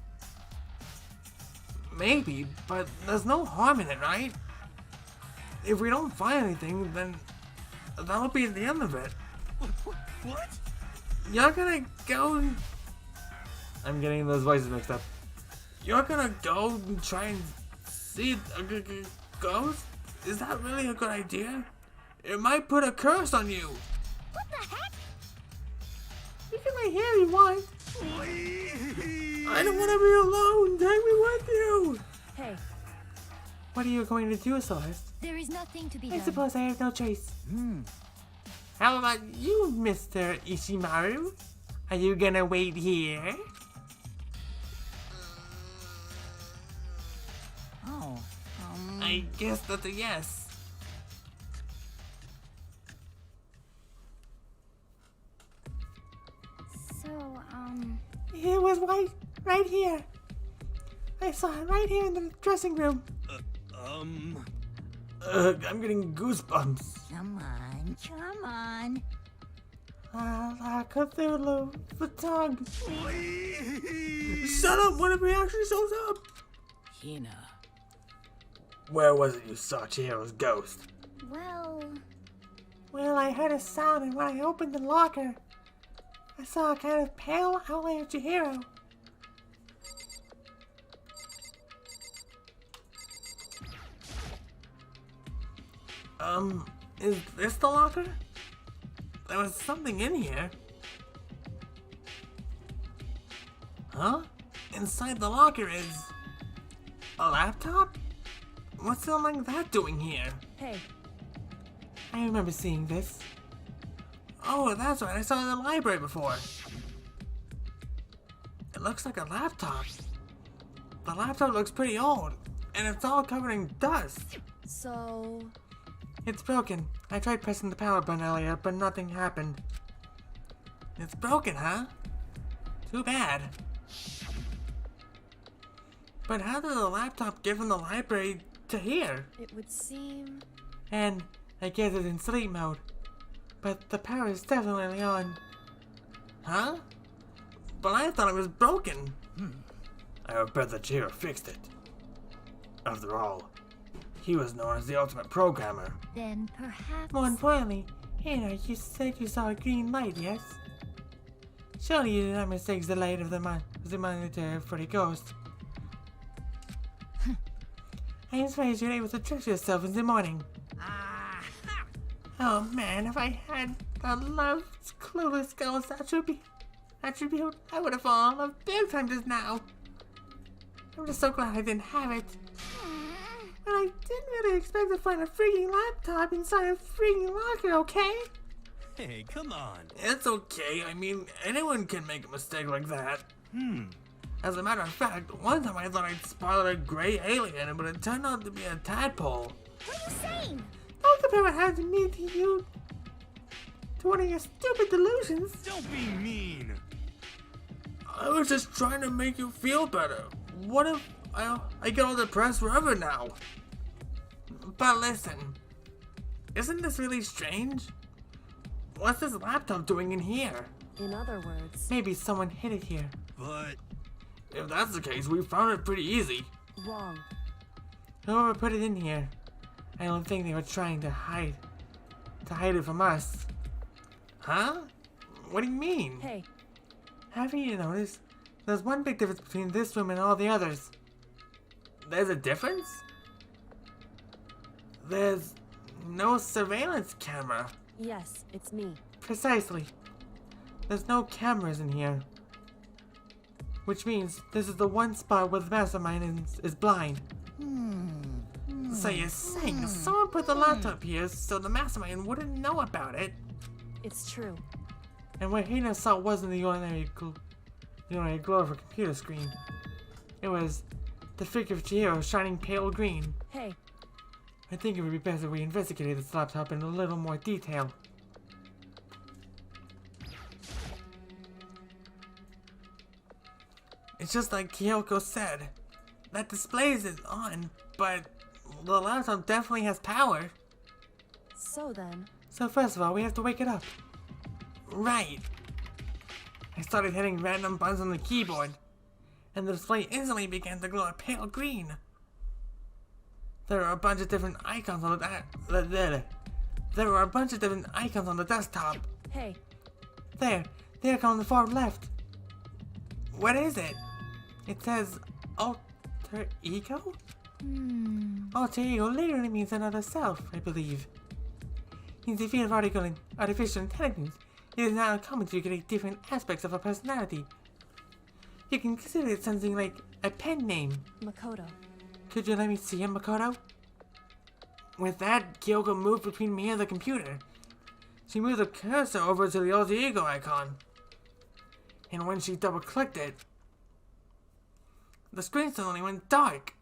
Maybe, but there's no harm in it, right? If we don't find anything, then that'll be the end of it. What? You're gonna go... I'm getting those voices mixed up. You're gonna go and try and see a ghost? Is that really a good idea? It might put a curse on you. What the heck? You can lay here if you want. Please. I don't want to be alone. Take me with you. Hey, What are you going to do, Celeste? there is nothing to be I done. suppose I have no choice. How about you, Mr. Ishimaru? Are you gonna wait here? Oh. I guess that's a yes. So, It was right here. I saw it right here in the dressing room. I'm getting goosebumps. Come on. Ah, Cthulhu, the tongue. Please. Shut up when it actually shows up. Hina. Where was it you saw Chihiro's ghost? Well, I heard a sound, and when I opened the locker, I saw a kind of pale outline of Chihiro. Is this the locker? There was something in here. Huh? Inside the locker is... a laptop? What's something like that doing here? Hey. I remember seeing this. Oh, that's right, I saw it in the library before. It looks like a laptop. The laptop looks pretty old, and it's all covered in dust. so... It's broken. I tried pressing the power button earlier, but nothing happened. It's broken, huh? Too bad. But how did the laptop get from the library to here? It would seem... And I guess it's in sleep mode. But the power is definitely on. Huh? But I thought it was broken. I bet that Chihiro fixed it. After all, he was known as the ultimate programmer. Then perhaps... More importantly, Hannah, you said you saw a green light, yes? Surely you did not mistake the light of the monitor for the ghost. I'm surprised you're able to trust yourself in the morning. Oh man, if I had a loved, clueless ghost attribute, I would have fallen off big time just now. I'm just so glad I didn't have it. And I didn't really expect to find a freaking laptop inside a freaking locker, okay? Hey, come on. It's okay, I mean, anyone can make a mistake like that. As a matter of fact, one time I thought I'd spotted a gray alien, but it turned out to be a tadpole. What are you saying? Don't compare what happened to me to you. To one of your stupid delusions. Don't be mean. I was just trying to make you feel better. What if I get all depressed forever now? But listen, isn't this really strange? What's this laptop doing in here? In other words, Maybe someone hid it here. But If that's the case, we found it pretty easy. wrong. Whoever put it in here, I don't think they were trying to hide it from us. Huh? What do you mean? Hey, Haven't you noticed? There's one big difference between this room and all the others. there's a difference? There's no surveillance camera. Yes, it's me. Precisely. There's no cameras in here. Which means this is the one spot where the mastermind is blind. So you're saying someone put the laptop here so the mastermind wouldn't know about it? It's true. And what Hina saw wasn't the ordinary glow of a computer screen. It was the figure of Chihiro shining pale green. Hey, I think it would be best if we investigated this laptop in a little more detail. It's just like Kyoko said. That display isn't on, but the laptop definitely has power. so then, So first of all, we have to wake it up. Right. I started hitting random buttons on the keyboard, and the display instantly began to glow a pale green. There were a bunch of different icons on the desktop. hey, There, the icon on the far left. What is it? It says alter ego? Alter ego literally means another self, I believe. In the field of artificial intelligence, it is now common to create different aspects of a personality. You can consider it something like a pen name. Makoto. Could you let me see him, Makoto? With that, Kyoko moved between me and the computer. She moved the cursor over to the alter ego icon. And when she double-clicked it, the screen suddenly went dark.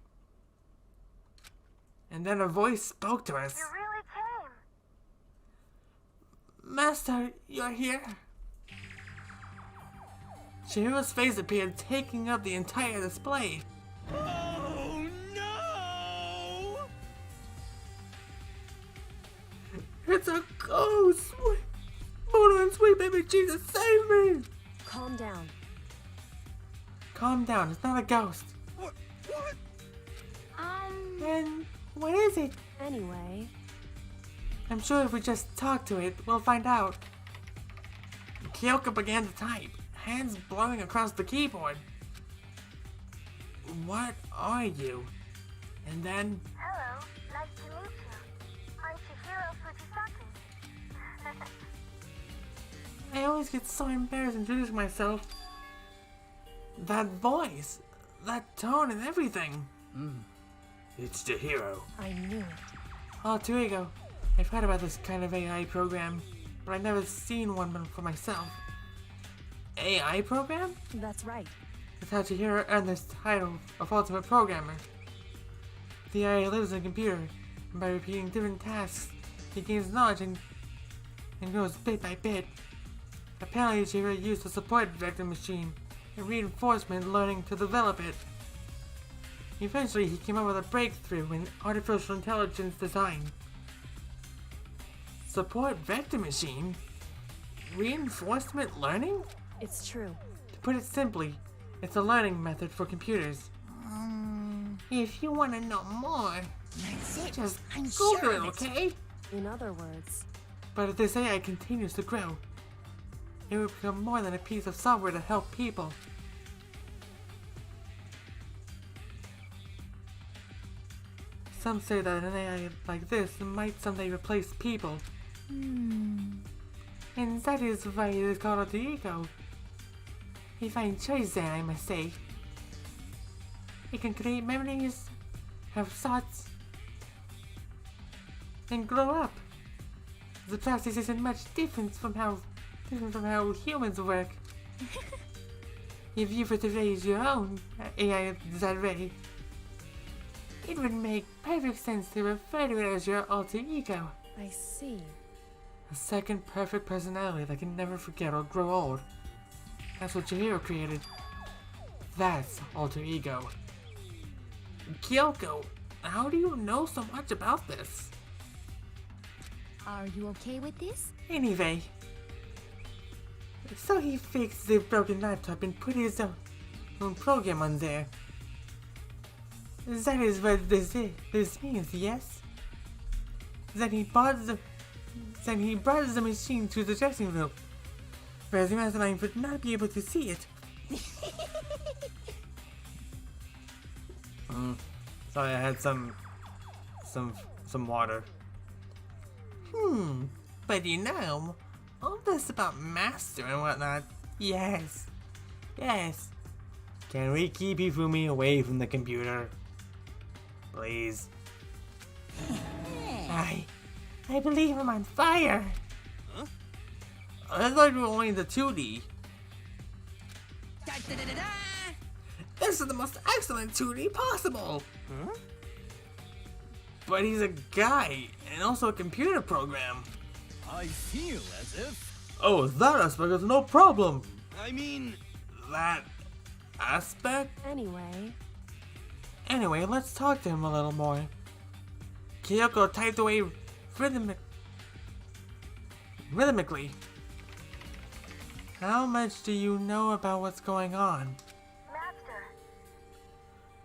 And then a voice spoke to us. You really came. Master, you're here. Chihiro's face appeared, taking up the entire display. Oh no! It's a ghost! Mona and sweet baby Jesus, save me! Calm down. Calm down, it's not a ghost. What? Then, what is it? Anyway, I'm sure if we just talk to it, we'll find out. Kyoko began to type, hands blowing across the keyboard. What are you? And then, Hello, nice to meet you. I'm Chihiro Fujisaki. I always get so embarrassed introducing myself. That voice, that tone and everything. It's the hero. I knew it. Alter ego. I've heard about this kind of AI program, but I've never seen one for myself. AI program? That's right. That's how Chihiro earned this title of Ultimate Programmer. The AI lives in a computer, and by repeating different tasks, he gains knowledge and grows bit by bit. Apparently, Chihiro used a support vector machine and reinforcement learning to develop it. Eventually, he came up with a breakthrough in artificial intelligence design. Support vector machine? Reinforcement learning? It's true. To put it simply, it's a learning method for computers. If you want to know more, That's it. just I'm Google sure it, of it. okay? In other words, But if this AI continues to grow, it will become more than a piece of software to help people. Some say that an AI like this might someday replace people. And that is why it is called alter ego. A fine choice there, I must say. It can create memories, have thoughts, and grow up. The process isn't much different from how humans work. If you were to raise your own AI that way, it would make perfect sense to refer to it as your alter ego. I see. A second perfect personality that can never forget or grow old. That's what Chihiro created. That's alter ego. Kyoko, how do you know so much about this? Are you okay with this? Anyway, so he fixed the broken laptop and put his own program on there. That is what this means, yes? Then he brought the machine to the dressing room, where the mastermind would not be able to see it. Sorry, I had some water. But you know, all this about master and whatnot. Yes. Yes. Can we keep Ifumi away from the computer? Please. I believe I'm on fire. Huh? I thought you were only the 2D. Da-da-da-da-da! This is the most excellent 2D possible. Huh? But he's a guy and also a computer program. I feel as if... Oh, that aspect is no problem. I mean... That aspect? Anyway, Let's talk to him a little more. Kyoko typed away rhythmically. How much do you know about what's going on? Master,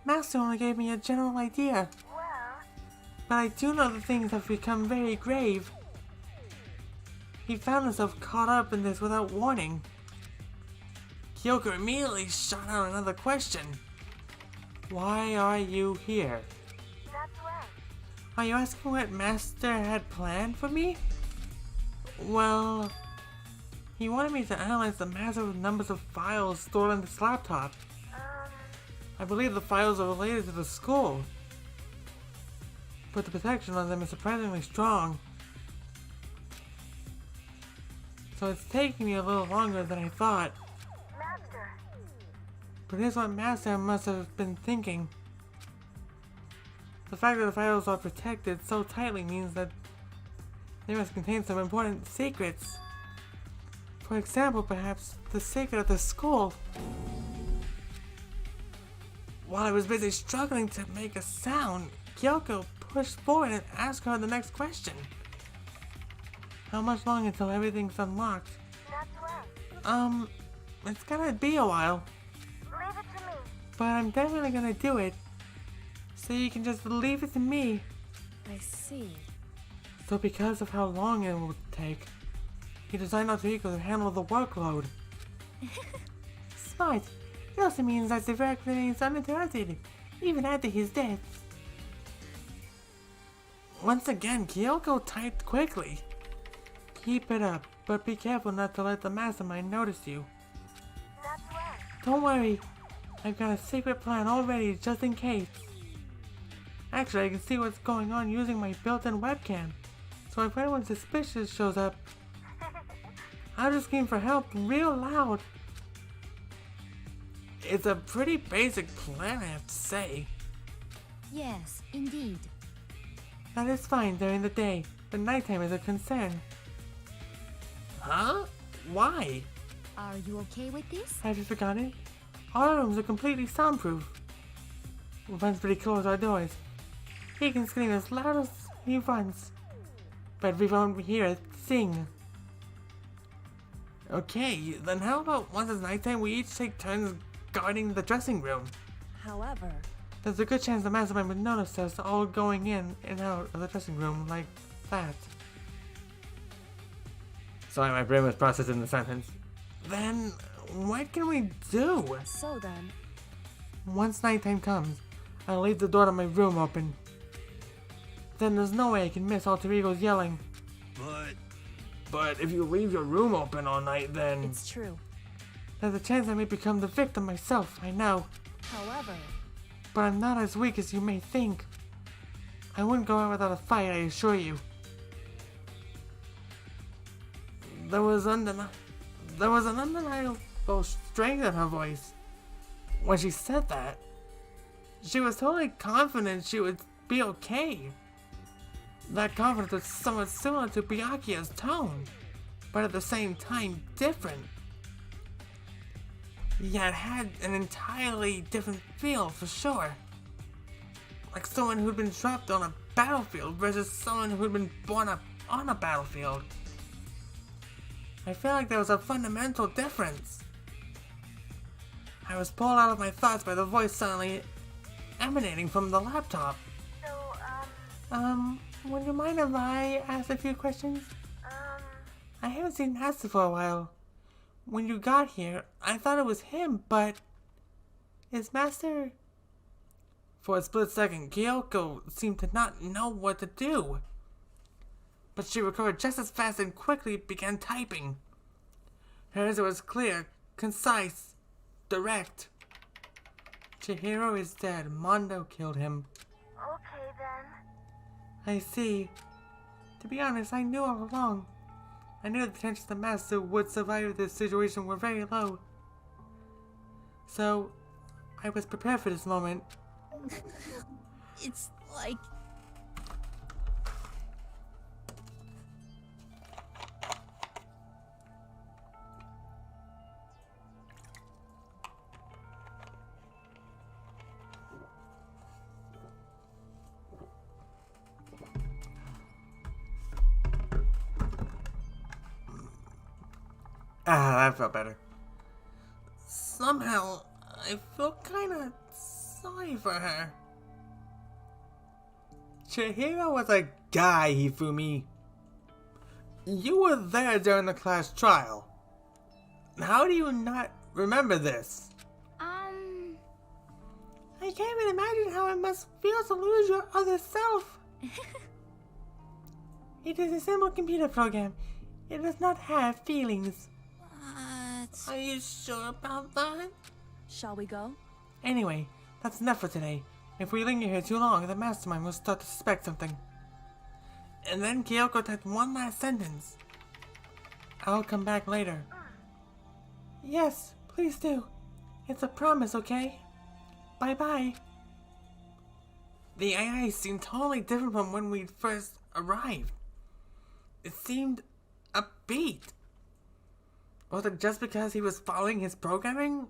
Master only gave me a general idea, well, but I do know that things have become very grave. He found himself caught up in this without warning. Kyoko immediately shot out another question. Why are you here? that's right. Are you asking what Master had planned for me? Well, he wanted me to analyze the massive numbers of files stored on this laptop. I believe the files are related to the school, but the protection on them is surprisingly strong. So it's taking me a little longer than I thought. Master, But here's what Master must have been thinking. The fact that the files are protected so tightly means that they must contain some important secrets. For example, perhaps the secret of the school. While I was busy struggling to make a sound, Kyoko pushed forward and asked her the next question. How much longer until everything's unlocked? that's right. It's gonna be a while, Leave it to me. but I'm definitely gonna do it. So you can just leave it to me. I see. So because of how long it will take, he designed Alter Ego to handle the workload. Smart. It also means that the work remains uninterrupted, even after his death. Once again, Kyoko typed quickly. Keep it up, but be careful not to let the mastermind notice you. That's right. Don't worry, I've got a secret plan all ready just in case. Actually, I can see what's going on using my built-in webcam, so if anyone suspicious shows up, I'll just scream for help real loud. It's a pretty basic plan, I have to say. Yes, indeed. That is fine during the day, but nighttime is a concern. Huh? Why? Are you okay with this? Have you forgotten? Our rooms are completely soundproof. Once we close our doors, he can scream as loud as he wants, but we won't hear it sing. Okay, then how about once it's nighttime we each take turns guarding the dressing room? However, There's a good chance the mastermind would notice us all going in and out of the dressing room like that. Sorry, my brain was processing the sentence. Then, what can we do? so then, Once nighttime comes, I'll leave the door to my room open. Then there's no way I can miss Alter Ego's yelling. But if you leave your room open all night, then... it's true. There's a chance I may become the victim myself, I know. However, But I'm not as weak as you may think. I wouldn't go out without a fight, I assure you. There was an undeniable strength in her voice. When she said that, she was totally confident she would be okay. That confidence was somewhat similar to Byakuya's tone, but at the same time different. Yet had an entirely different feel for sure. Like someone who'd been dropped on a battlefield versus someone who'd been born up on a battlefield. I feel like there was a fundamental difference. I was pulled out of my thoughts by the voice suddenly emanating from the laptop. So, Would you mind if I ask a few questions? I haven't seen Master for a while. When you got here, I thought it was him, but... Is Master... For a split second, Kyoko seemed to not know what to do. But she recovered just as fast and quickly began typing. Her answer was clear, concise, direct. Chihiro is dead. Mondo killed him. Okay then. I see. To be honest, I knew all along. I knew the chances the master would survive this situation were very low. So, I was prepared for this moment. It's like... Ah, that felt better. Somehow, I feel kinda sorry for her. Chihiro was a guy, Hifumi. You were there during the class trial. How do you not remember this? I can't even imagine how it must feel to lose your other self. It is a simple computer program. It does not have feelings. Are you sure about that? Shall we go? Anyway, that's enough for today. If we linger here too long, the mastermind will start to suspect something. And then Kyoko typed one last sentence. I'll come back later. Yes, please do. It's a promise, okay? Bye-bye. The AI seemed totally different from when we first arrived. It seemed upbeat. Was it just because he was following his programming?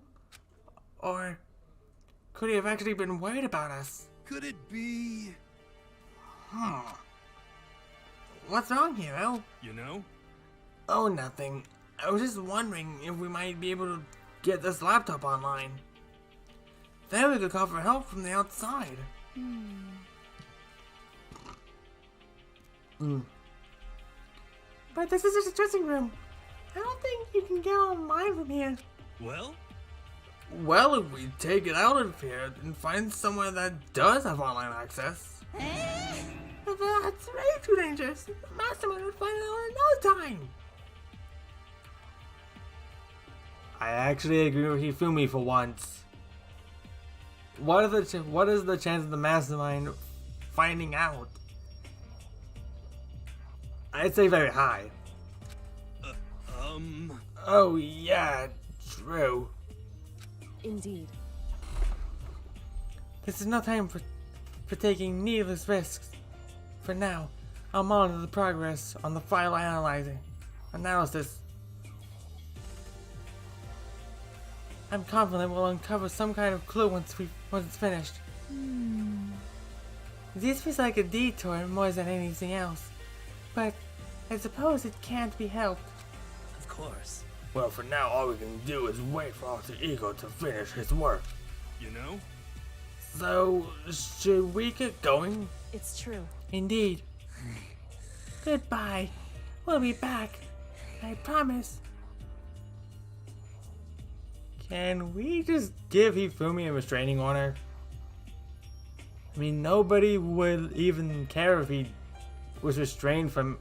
Or could he have actually been worried about us? Could it be? What's wrong, Hero? You know? Oh, nothing. I was just wondering if we might be able to get this laptop online. Then we could call for help from the outside. But this is just a dressing room. I don't think you can get online from here. Well? Well, if we take it out of here and find somewhere that does have online access. But that's way too dangerous. The mastermind would find it out in no time. I actually agree with Hifumi for once. What is the chance of the mastermind finding out? I'd say very high. Oh yeah, true. Indeed. This is no time for taking needless risks. For now, I'll monitor the progress on the file analysis. I'm confident we'll uncover some kind of clue once it's finished. This feels like a detour more than anything else, but I suppose it can't be helped. Of course. Well, for now, all we can do is wait for Alter Ego to finish his work. You know? So, should we get going? It's true. Indeed. Goodbye. We'll be back. I promise. Can we just give Hifumi a restraining order? I mean, nobody would even care if he was restrained from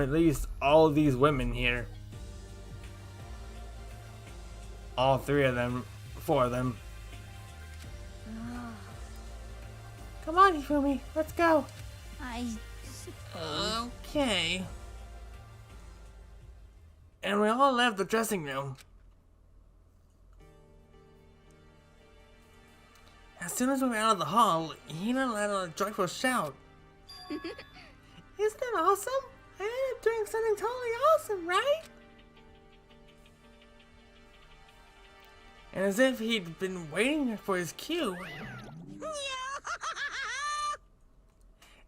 at least all of these women here. All 4 of them. Come on, Hifumi, let's go. I suppose... Okay. And we all left the dressing room. As soon as we were out of the hall, Hina let out a joyful shout. Isn't that awesome? I ended up doing something totally awesome, right? And as if he'd been waiting for his cue.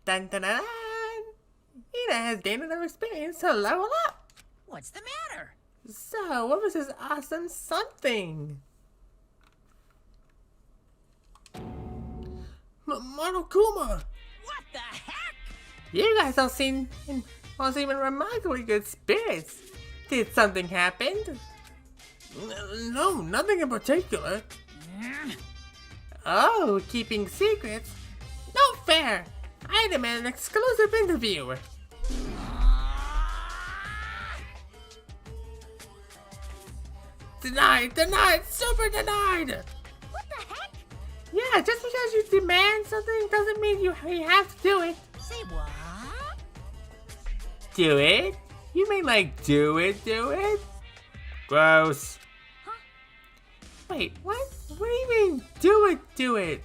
Dun dun dun dun! Hina has gained enough experience to level up. What's the matter? So, what was this awesome something? Monokuma! What the heck? You guys all seem in remarkably good spirits. Did something happen? No, nothing in particular. Oh, keeping secrets? No fair! I demand an exclusive interview! Denied! Denied! Super denied! What the heck? Yeah, just because you demand something doesn't mean you have to do it. Say what? Do it? You mean like do it, do it? Gross. Wait, what? What do you mean do it, do it?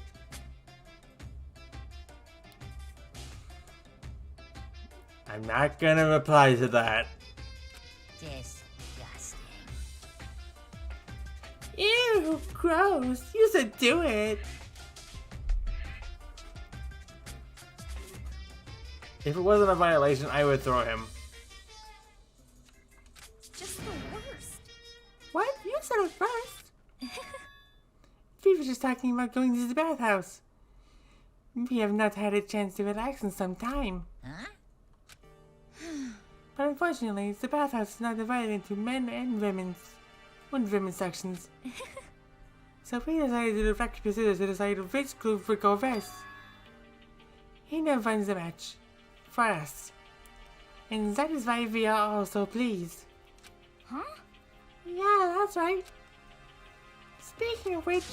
I'm not gonna reply to that. Disgusting. Ew, gross. You said do it. If it wasn't a violation, I would throw him. Just the worst. What? You said it first. We were just talking about going to the bathhouse. We have not had a chance to relax in some time. Huh? But unfortunately, the bathhouse is now divided into men and women's sections. So we decided to direct procedures to decide which group would go first. He now finds the match for us. And that is why we are all so pleased. Huh? Yeah, that's right. Speaking of which,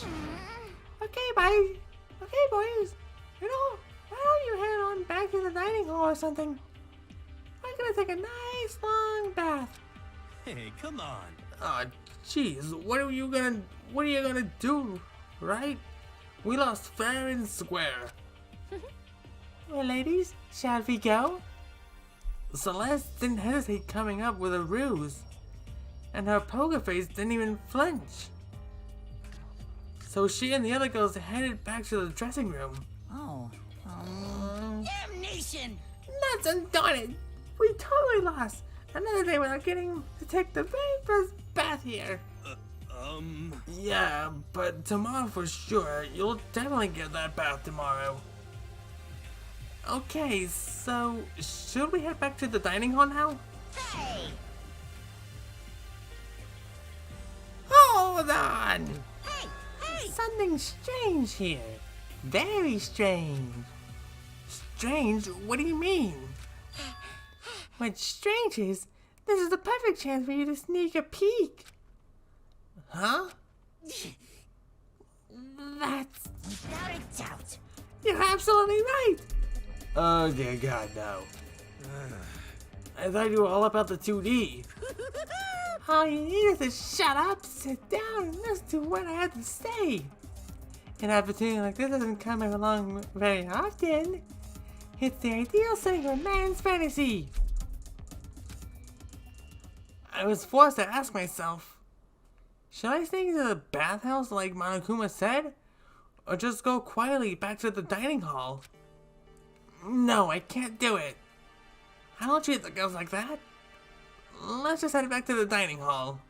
okay, bye. Okay, boys. You know, why don't you head on back to the dining hall or something? I'm gonna take a nice long bath. Hey, come on. Oh, jeez, what are you gonna do, right? We lost fair and square. Well, ladies, shall we go? Celeste didn't hesitate coming up with a ruse, and her poker face didn't even flinch. So she and the other girls headed back to the dressing room. Oh. Damnation! Nuts and darn it! We totally lost! Another day without getting to take the very first bath here. Yeah, but tomorrow for sure. You'll definitely get that bath tomorrow. Okay, so should we head back to the dining hall now? Hey! Hold on! Hey! Hey! Something strange here. Very strange. Strange? What do you mean? What's strange is, this is the perfect chance for you to sneak a peek. Huh? That's... Without a doubt. You're absolutely right! Oh dear God, no. I thought you were all about the 2D. All you need is to shut up, sit down, and listen to what I have to say. An opportunity like this doesn't come along very often. It's the ideal setting for a man's fantasy. I was forced to ask myself, should I sneak into the bathhouse like Monokuma said? Or just go quietly back to the dining hall? No, I can't do it. I don't treat the girls like that. Let's just head back to the dining hall.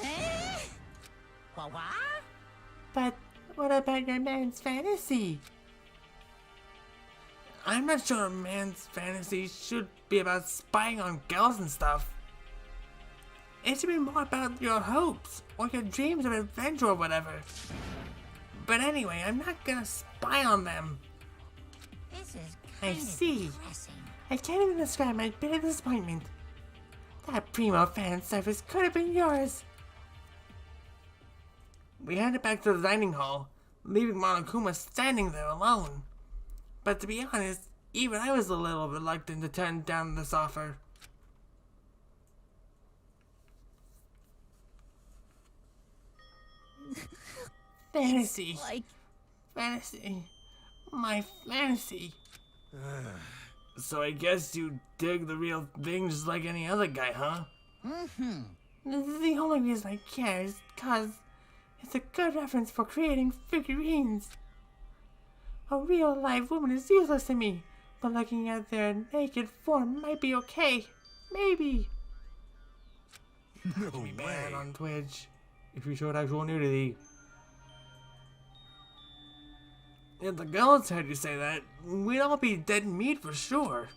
Eh? What? But what about your man's fantasy? I'm not sure a man's fantasy should be about spying on girls and stuff. It should be more about your hopes or your dreams of adventure or whatever. But anyway, I'm not gonna spy on them. This is I kind of see. depressing. I can't even describe my bitter disappointment. That primo fan service could have been yours. We headed back to the dining hall, leaving Monokuma standing there alone. But to be honest, even I was a little reluctant to turn down this offer. Fantasy. Like, Fantasy. My fantasy. So I guess you dig the real thing just like any other guy, huh? This is the only reason I care is because it's a good reference for creating figurines. A real live woman is useless to me, but looking at their naked form might be okay. Maybe. No Be way. banned on Twitch if you showed actual nudity. If the girls heard you say that, we'd all be dead meat for sure.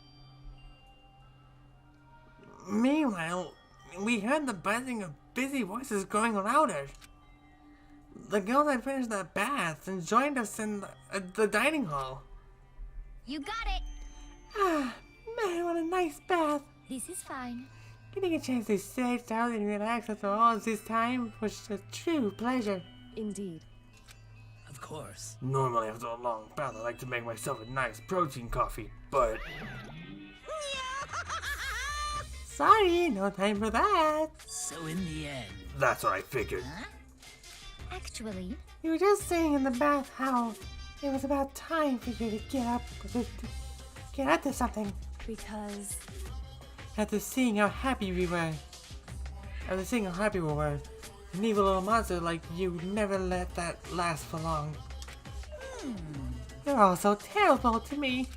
Meanwhile, we heard the buzzing of busy voices going louder. The girl that finished the bath and joined us in the dining hall. You got it. Ah, man, what a nice bath. This is fine. Getting a chance to sit down and relax after all this time was a true pleasure. Indeed. Of course. Normally after a long bath I like to make myself a nice protein coffee, but Sorry, no time for that. So in the end, that's what I figured. Actually, You were just saying in the bath how it was about time for you to get up to something. Because After seeing how happy we were, an evil little monster like you never let that last for long. You're all so terrible to me.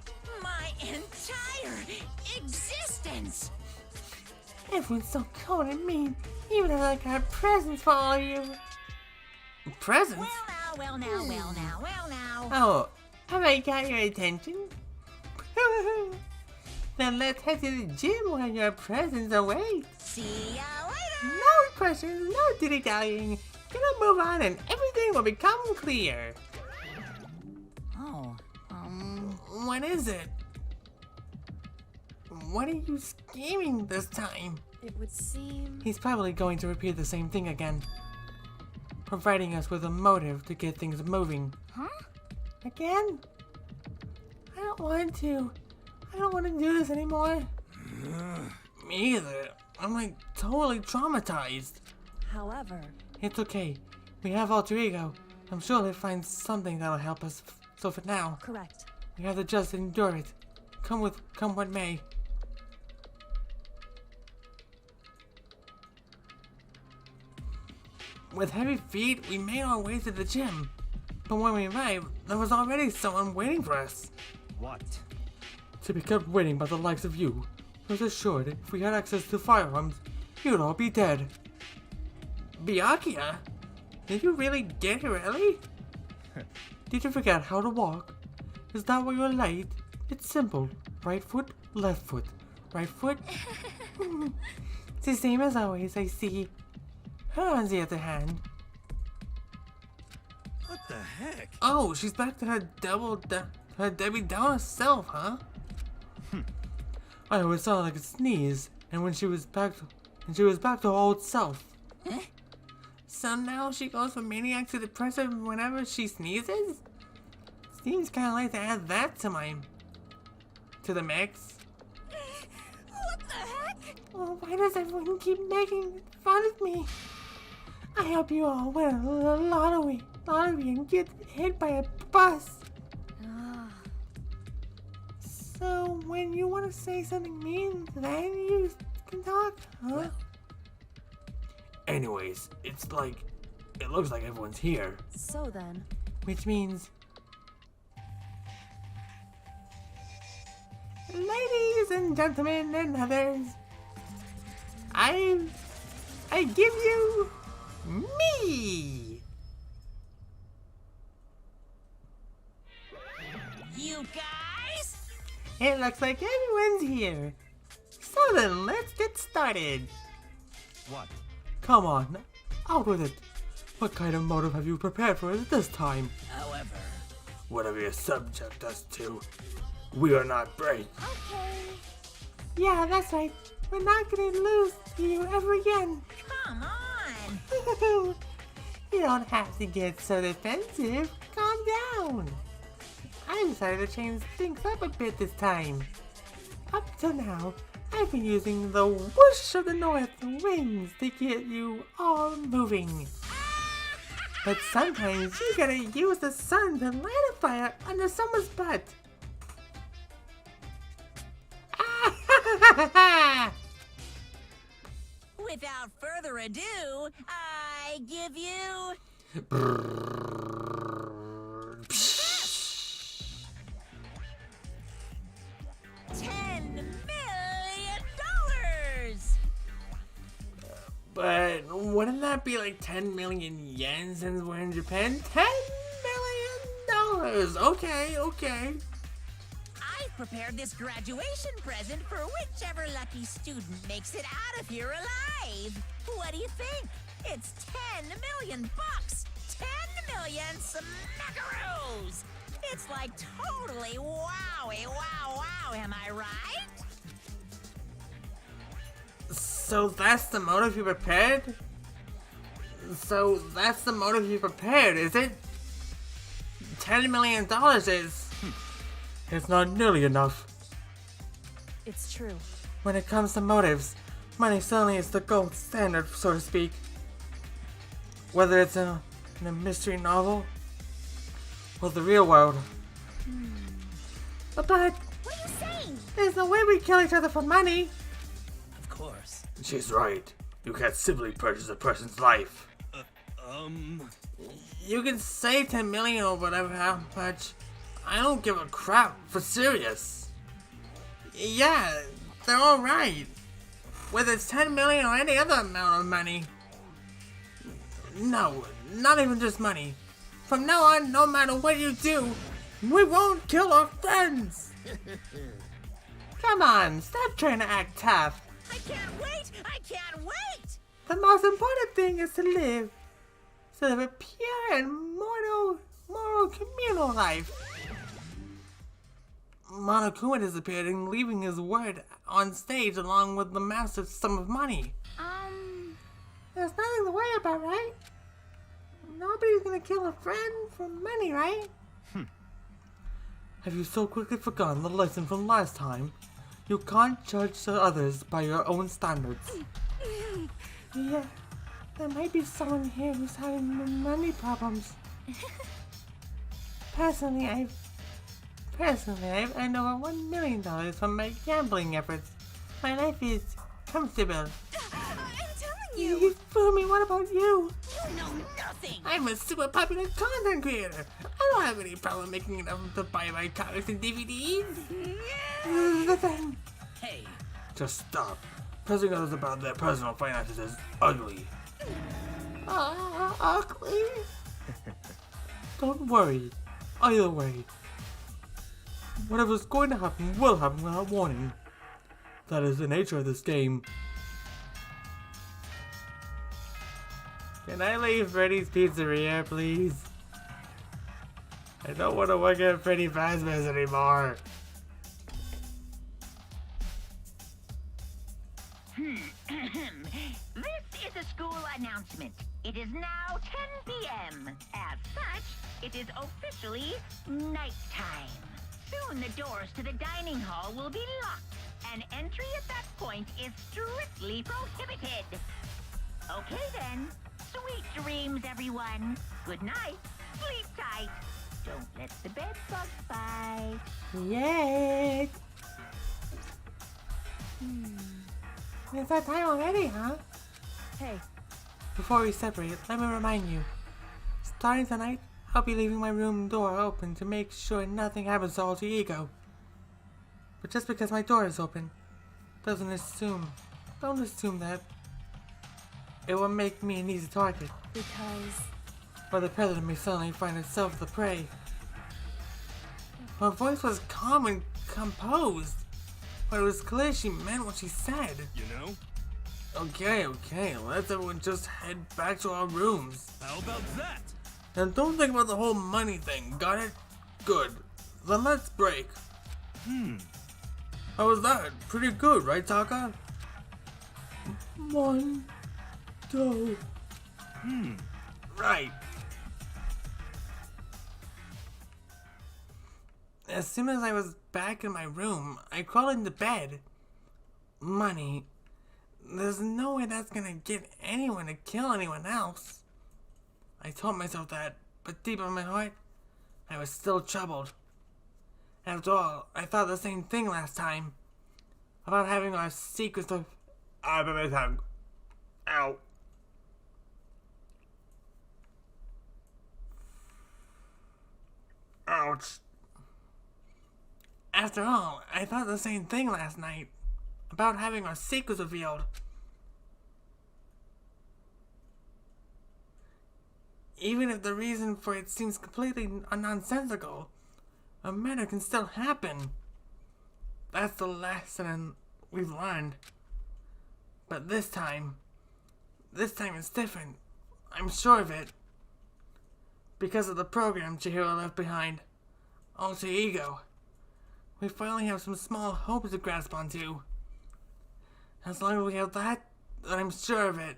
My entire existence! Everyone's so cold and mean, even as I got presents for all of you. Presents? Well now. Oh, have I got your attention? Then let's head to the gym while your presents await. See ya later! No questions, no dilly-dallying. Gonna move on and everything will become clear. Oh, What is it? What are you scheming this time? it would seem... He's probably going to repeat the same thing again. Providing us with a motive to get things moving. huh? Again? I don't want to. I don't want to do this anymore. Me either. I'm like totally traumatized. However, It's okay. We have alter ego. I'm sure he'll find something that'll help us. So for now, correct. we have to just endure it. Come what may. With heavy feet, we made our way to the gym. But when we arrived, there was already someone waiting for us. what? To be kept waiting by the likes of you. I was assured if we had access to firearms, you'd all be dead. Byakuya? Did you really get here early? Did you forget how to walk? Is that why you're late? It's simple. Right foot, left foot. Right foot. It's the same as always, I see. Her on the other hand. What the heck? Oh, she's back to her Debbie Downer self, huh? I always saw like a sneeze, and when she was back to her old self. So now she goes from maniac to depressive whenever she sneezes? Seems kinda like to add that to the mix. what the heck? Oh, why does everyone keep making fun of me? I hope you all win a lottery and get hit by a bus. Ah, So when you want to say something mean, then you can talk, huh? Anyways, it looks like everyone's here. So then, Which means, ladies and gentlemen and others, I give you me. You guys? It looks like everyone's here. So then, let's get started. What? Come on, out with it. What kind of motive have you prepared for us this time? However, Whatever you subject us to, we are not brave. okay. Yeah, that's right. We're not gonna lose to you ever again. come on! You don't have to get so defensive. Calm down. I decided to change things up a bit this time. Up till now, I've been using the whoosh of the north winds to get you all moving. But sometimes you gotta use the sun to light a fire under someone's butt. Without further ado, I give you... $10 million! But wouldn't that be like 10 million yen since we're in Japan? $10 million! Okay. I've prepared this graduation present for whichever lucky student makes it out of here alive. What do you think? It's $10 million. 10 million smackaroos! It's like totally wowie, wow, wow, am I right? So that's the motive you prepared? So that's the motive you prepared, is it? $10 million is... It's not nearly enough. It's true. When it comes to motives, money certainly is the gold standard, so to speak. Whether it's in a mystery novel or the real world. But What are you saying? there's no way we kill each other for money. Of course. She's right. You can't simply purchase a person's life. You can say 10 million or whatever, how much. I don't give a crap, for serious. Yeah, they're all right. Whether it's 10 million or any other amount of money. No, not even just money. From now on, no matter what you do, we won't kill our friends. Come on, stop trying to act tough. I can't wait! I can't wait! The most important thing is to live. To live a pure and moral communal life. Monokuma disappearing, leaving his word on stage along with the massive sum of money. There's nothing to worry about, right? Nobody's gonna kill a friend for money, right? Have you so quickly forgotten the lesson from last time? You can't judge the others by your own standards. Yeah, there might be someone here who's having money problems. Personally, I've earned over $1 million from my gambling efforts. My life is comfortable. I'm telling You fool me, what about you? You know nothing! I'm a super popular content creator. I don't have any problem making enough to buy my comics and DVDs. Then, Hey, Just stop. Pressing others about their personal finances is ugly. ugly. Don't worry. Either way, whatever's going to happen will happen without warning. That is the nature of this game. Can I leave Freddy's Pizzeria, please? I don't want to work at Freddy Fazbear's anymore. This is a school announcement. It is now 10 p.m. As such, it is officially nighttime. Soon the doors to the dining hall will be locked, and entry at that point is strictly prohibited. Okay then. Sweet dreams, everyone. Good night. Sleep tight. Don't let the bed bugs bite. Yay. It's that time already, huh? Hey, Before we separate, let me remind you. Starting tonight, I'll be leaving my room door open to make sure nothing happens to alter ego. But just because my door is open, don't assume that it will make me an easy target, because or the president may suddenly find itself the prey. Her voice was calm and composed, but it was clear she meant what she said. you know? Okay, let's everyone just head back to our rooms. How about that? And don't think about the whole money thing, got it? Good. Then let's break. How was that? Pretty good, right, Taka? 1, 2. Right. As soon as I was back in my room, I crawled into bed. Money. There's no way that's gonna get anyone to kill anyone else. I told myself that, but deep in my heart, I was still troubled. After all, I thought the same thing last time. About having our secrets of... I bit my tongue. Ow. Ouch. After all, I thought the same thing last night. About having our secrets revealed. Even if the reason for it seems completely nonsensical, a murder can still happen. That's the lesson we've learned. But this time it's different. I'm sure of it. because of the program Chihiro left behind. Alter ego. We finally have some small hopes to grasp onto. As long as we have that, then I'm sure of it.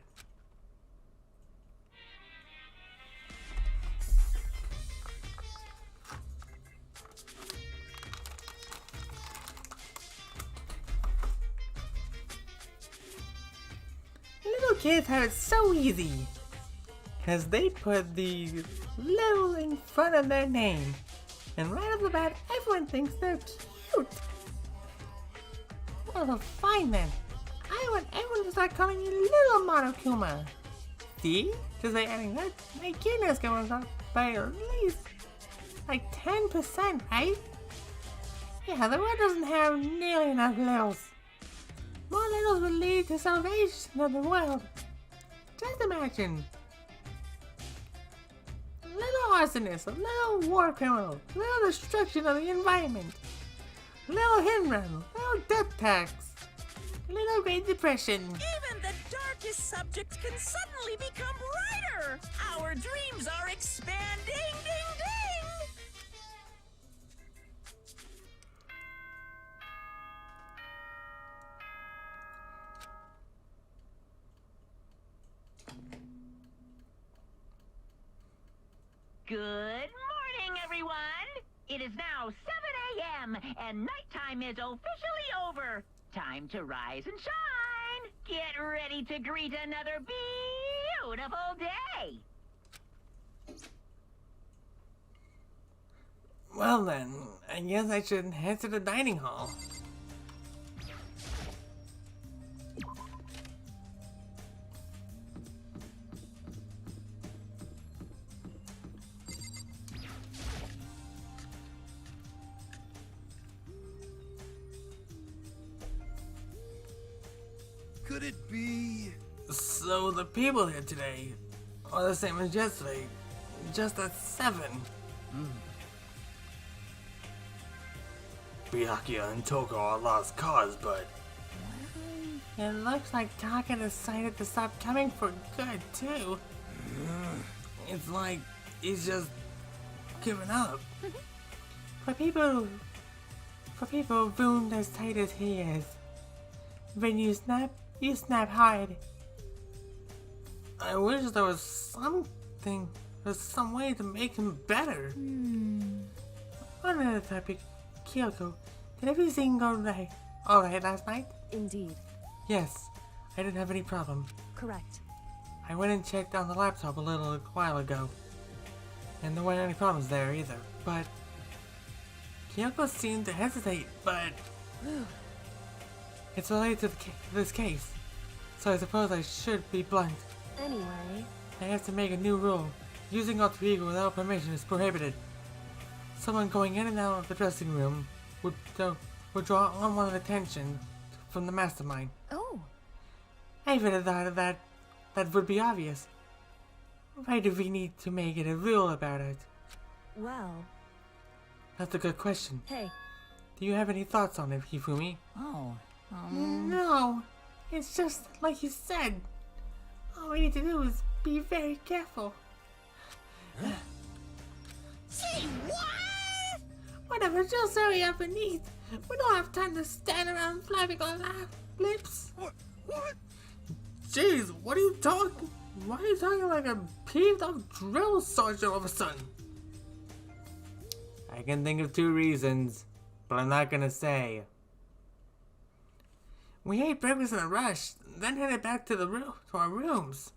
Little kids have it so easy. Because they put the little in front of their name. And right off the bat, everyone thinks they're cute. Well, fine then. I want everyone to start calling me Little Monokuma. See? Just by adding that, my cuteness goes up by at least like 10%, right? Yeah, the world doesn't have nearly enough littles. More littles would lead to salvation of the world. Just imagine. Little arsonist, a little war criminal, little destruction of the environment, little hit and run, little death tax, little Great Depression. Even the darkest subjects can suddenly become brighter. Our dreams are expanding. Ding, ding. Good morning, everyone! It is now 7 a.m. and nighttime is officially over. Time to rise and shine! Get ready to greet another beautiful day! Well then, I guess I should head to the dining hall. Could it be? So the people here today are the same as yesterday, just at 7. Byakuya and Toko are lost cause, but It looks like Taka decided to stop coming for good, too. it's like he's just giving up. For people wound as tight as he is, when you snap hard. I wish there was something, some way to make him better. On another topic, Kyoko, did everything go alright last night? Indeed. Yes, I didn't have any problem. Correct. I went and checked on the laptop a little while ago, and there weren't any problems there either. But Kyoko seemed to hesitate, but it's related to this case, so I suppose I should be blunt. Anyway, I have to make a new rule. Using alter ego without permission is prohibited. Someone going in and out of the dressing room would draw unwanted attention from the mastermind. oh, I would have thought of that would be obvious. Why do we need to make it a rule about it? well, That's a good question. hey, Do you have any thoughts on it, Hifumi? Oh, No, it's just like you said. All we need to do is be very careful. say what? Whatever, just hurry up and eat. We don't have time to stand around flapping our lips. What? Jeez, what are you talking? Why are you talking like a peeved off drill sergeant all of a sudden? I can think of 2 reasons, but I'm not gonna say. We ate breakfast in a rush, then headed back to our rooms.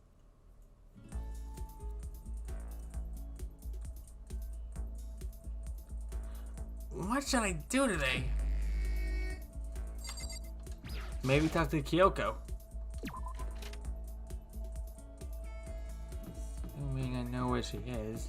What should I do today? Maybe talk to Kyoko. Assuming I know where she is.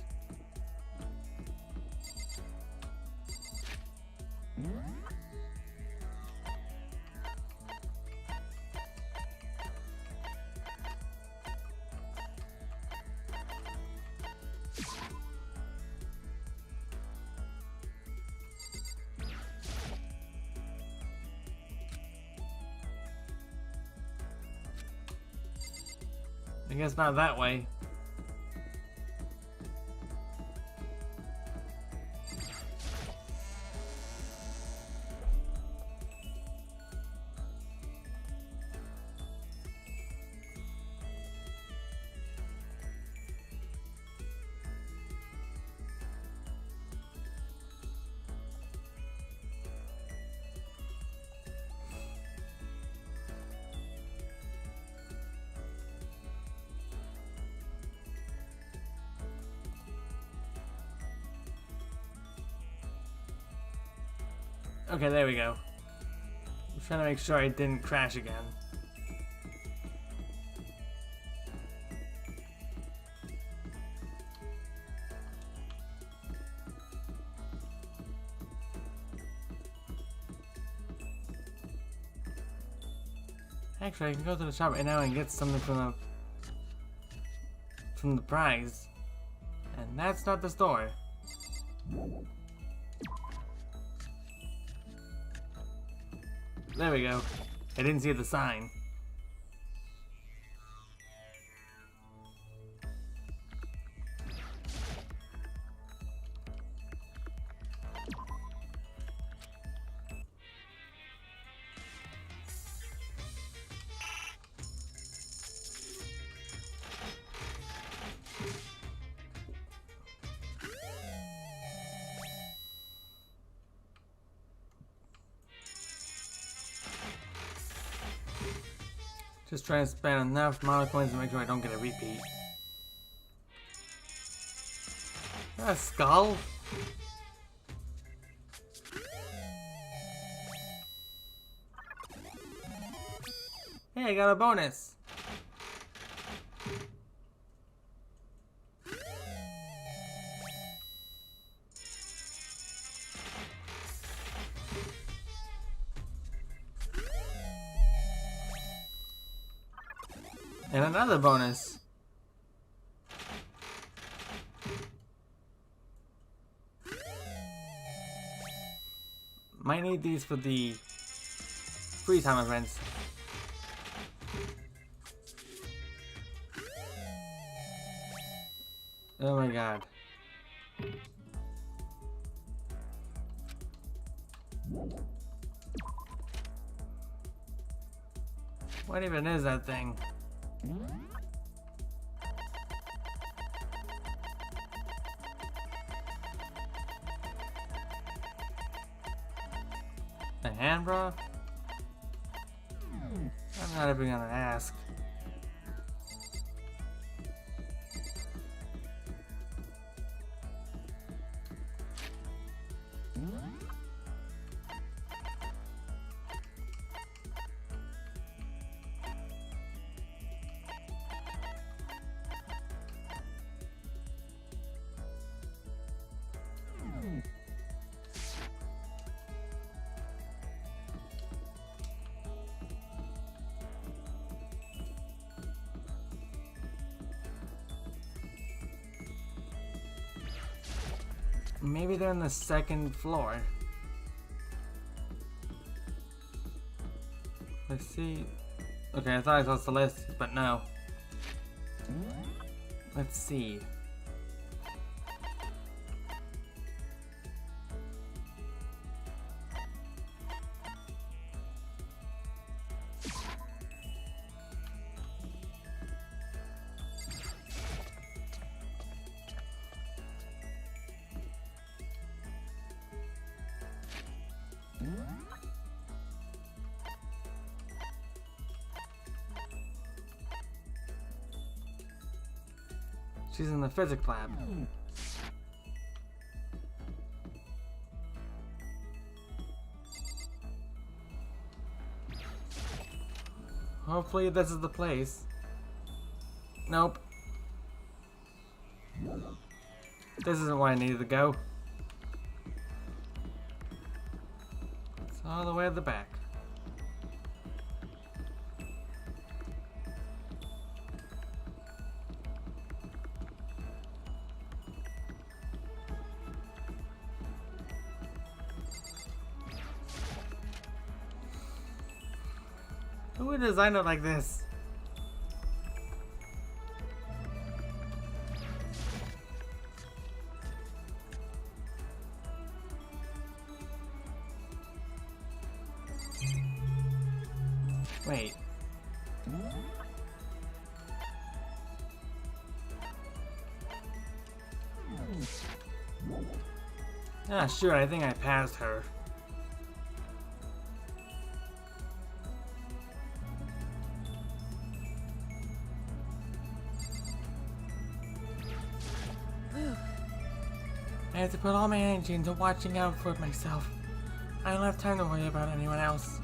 I guess not that way. Okay, there we go. I'm trying to make sure I didn't crash again. Actually, I can go to the shop right now and get something from the prize. And that's not the store. There we go. I didn't see the sign. Just trying to spend enough mana coins to make sure I don't get a repeat. A skull? Hey, I got a bonus! And another bonus. Might need these for the free time events. Oh my god. What even is that thing? A hand bra? I'm not even gonna ask. Maybe they're on the second floor. Let's see. Okay, I thought I saw Celeste, but no. Let's see. She's in the physics lab. Hopefully this is the place. Nope. This isn't where I needed to go. It's all the way at the back. Who would design it like this? Wait. Ah, sure, I think I passed her. I have to put all my energy into watching out for myself. I don't have time to worry about anyone else.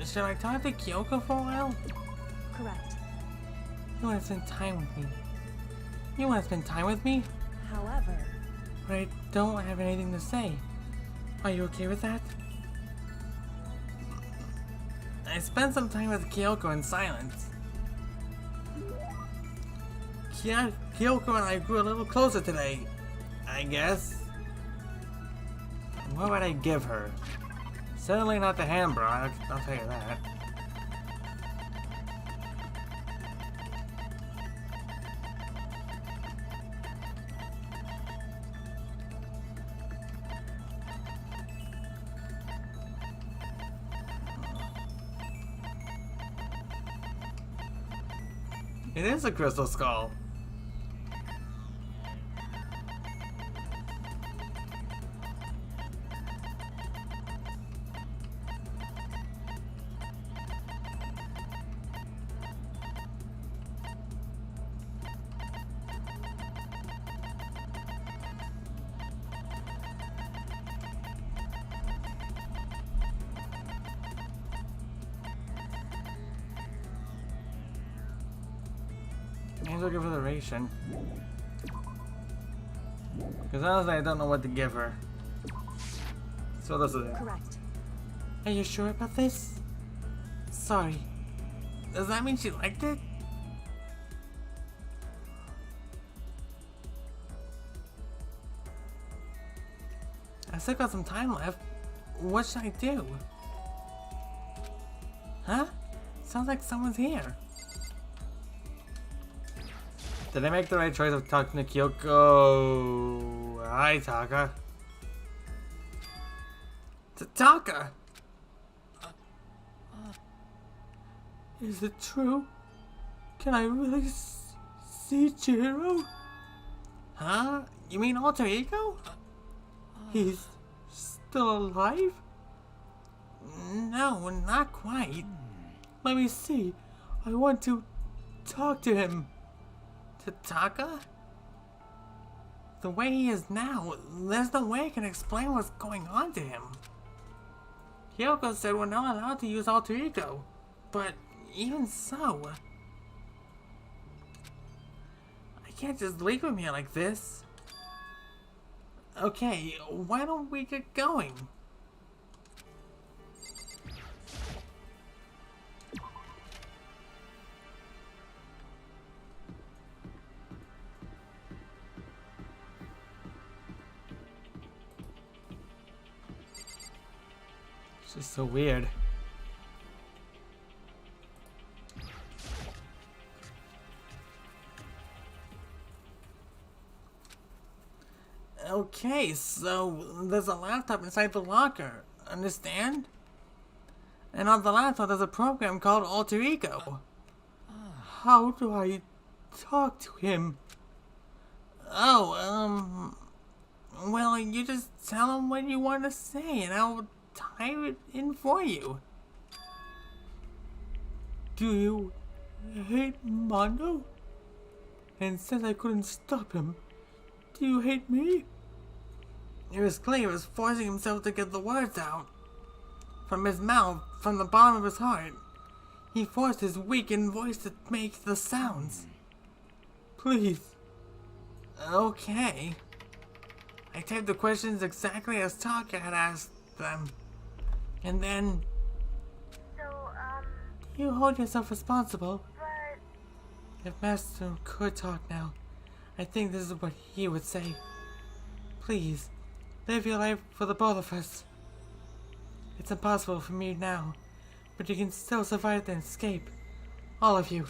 Should I talk to Kyoko for a while? Correct. You want to spend time with me. You want to spend time with me? However, But I don't have anything to say. Are you okay with that? I spent some time with Kyoko in silence. Kyoko and I grew a little closer today, I guess. What would I give her? Certainly not the hand bra, I'll tell you that. It is a crystal skull. I'm looking for the ration. Because honestly, I don't know what to give her. So this is it. correct. Are you sure about this? Sorry. Does that mean she liked it? I still got some time left. What should I do? Huh? Sounds like someone's here. Did I make the right choice of talking to Kyoko? Hi, Taka. Taka! Is it true? Can I really see Chihiro? Huh? You mean alter ego? He's still alive? No, not quite. Let me see. I want to talk to him. To Taka? The way he is now, there's no way I can explain what's going on to him. Kyoko said we're not allowed to use alter ego, but even so, I can't just leave him here like this. Okay, why don't we get going? It's just so weird. Okay, so there's a laptop inside the locker, understand? And on the laptop there's a program called Alter Ego. How do I talk to him? Oh, well, you just tell him what you want to say and I'll type it in for you. Do you hate Mondo? And since I couldn't stop him, do you hate me? It was clear he was forcing himself to get the words out. From his mouth, from the bottom of his heart. He forced his weakened voice to make the sounds. Please. Okay. I typed the questions exactly as Taka had asked them. And then... So, You hold yourself responsible. but... If Master could talk now, I think this is what he would say. Please, live your life for the both of us. It's impossible for me now, but you can still survive and escape. All of you.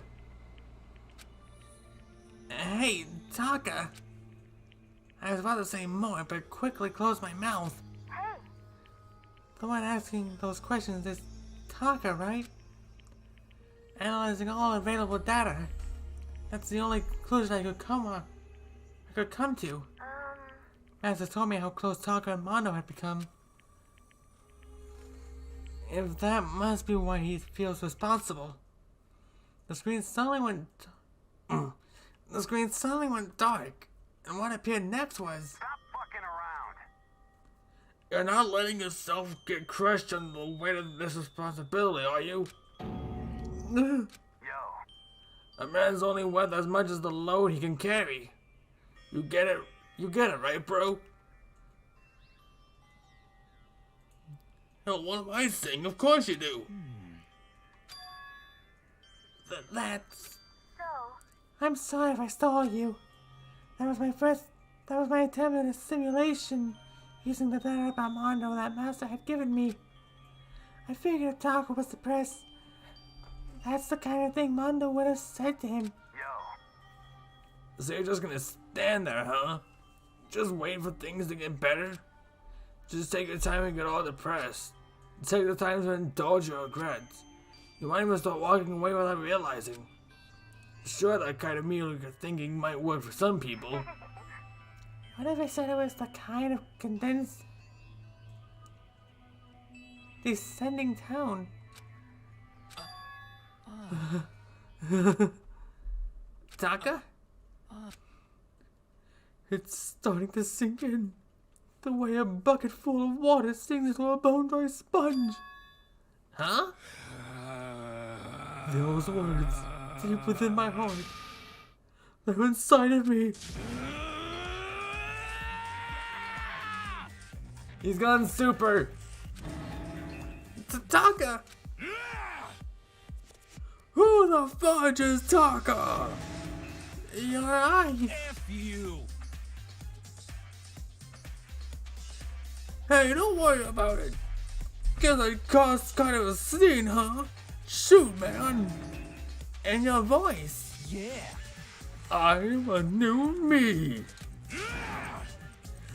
Hey, Taka! I was about to say more, but quickly closed my mouth. Hey, The one asking those questions is Taka, right? Analyzing all available data. That's the only conclusion I could come to. Master told me how close Taka and Mondo had become. If that must be why he feels responsible. The screen suddenly went dark, and what appeared next was Stop fucking You're not letting yourself get crushed under the weight of this responsibility, are you? Yo. A man's only worth as much as the load he can carry. You get it? You get it, right, bro? Hell, what am I saying? Of course you do. That's... So, I'm sorry if I stole you. That was my attempt at a simulation using the letter about Mondo that Master had given me. I figured Taco was depressed. That's the kind of thing Mondo would have said to him. yo. So you're just gonna stand there, huh? Just wait for things to get better? Just take your time and get all depressed. Take the time to indulge your regrets. You might even start walking away without realizing. Sure, that kind of mediocre thinking might work for some people. What if I said it was the kind of condensed, descending tone? Taka? It's starting to sink in. The way a bucket full of water sinks into a bone-dry sponge. Huh? Those words, deep within my heart, they're inside of me. He's gone super. Taka! Who the fudge is Taka? Your eye. F you. Hey, don't worry about it. Guess I caused kind of a scene, huh? Shoot, man. And your voice. Yeah. I'm a new me.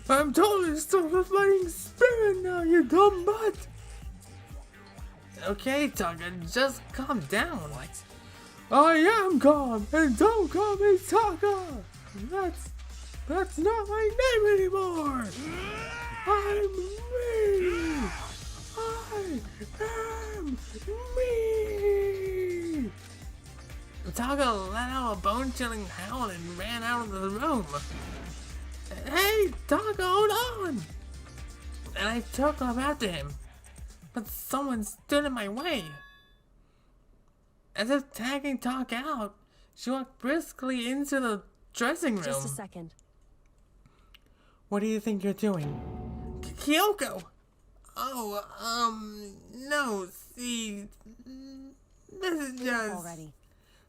I'm totally still the fighting spirit now, you dumb butt. Okay, Taka, just calm down. What? I am calm, and don't call me Taka. That's not my name anymore. I'm me. I am me. Taka let out a bone-chilling howl and ran out of the room. Hey, Taka, hold on! And I took off after him, but someone stood in my way. As if tagging Taka out, she walked briskly into the dressing room. Just a second. What do you think you're doing? Kyoko! Oh, no, see, this is just... Already.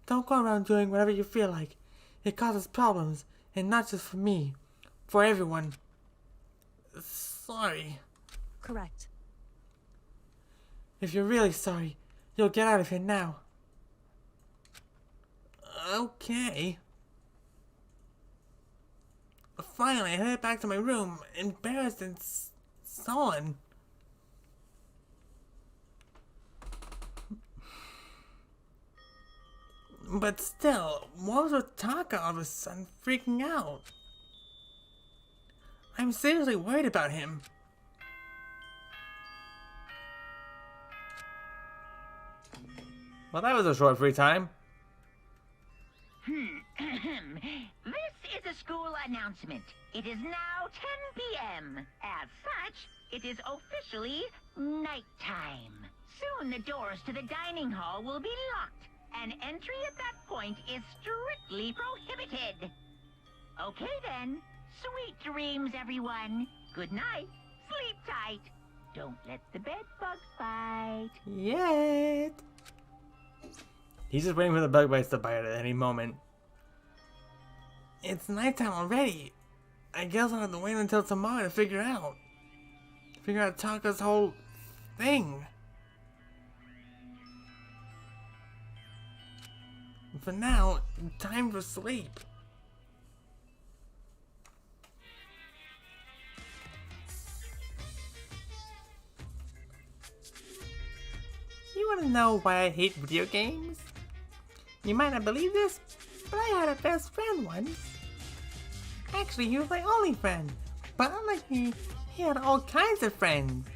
Don't go around doing whatever you feel like. It causes problems, and not just for me, for everyone. Sorry. Correct. If you're really sorry, you'll get out of here now. Okay. Finally, I headed back to my room, embarrassed and sullen. But still, what was with Taka all of a sudden freaking out? I'm seriously worried about him. Well, that was a short free time. This is a school announcement. It is now 10 p.m. As such, it is officially nighttime. Soon the doors to the dining hall will be locked, and entry at that point is strictly prohibited. Okay then. Sweet dreams, everyone. Good night. Sleep tight. Don't let the bed bugs bite. Yet. He's just waiting for the bug bites to bite at any moment. It's nighttime already. I guess I'll have to wait until tomorrow to figure out Taka's whole thing. For now, time for sleep. You wanna know why I hate video games? You might not believe this, but I had a best friend once. Actually, he was my only friend. But unlike me, he had all kinds of friends.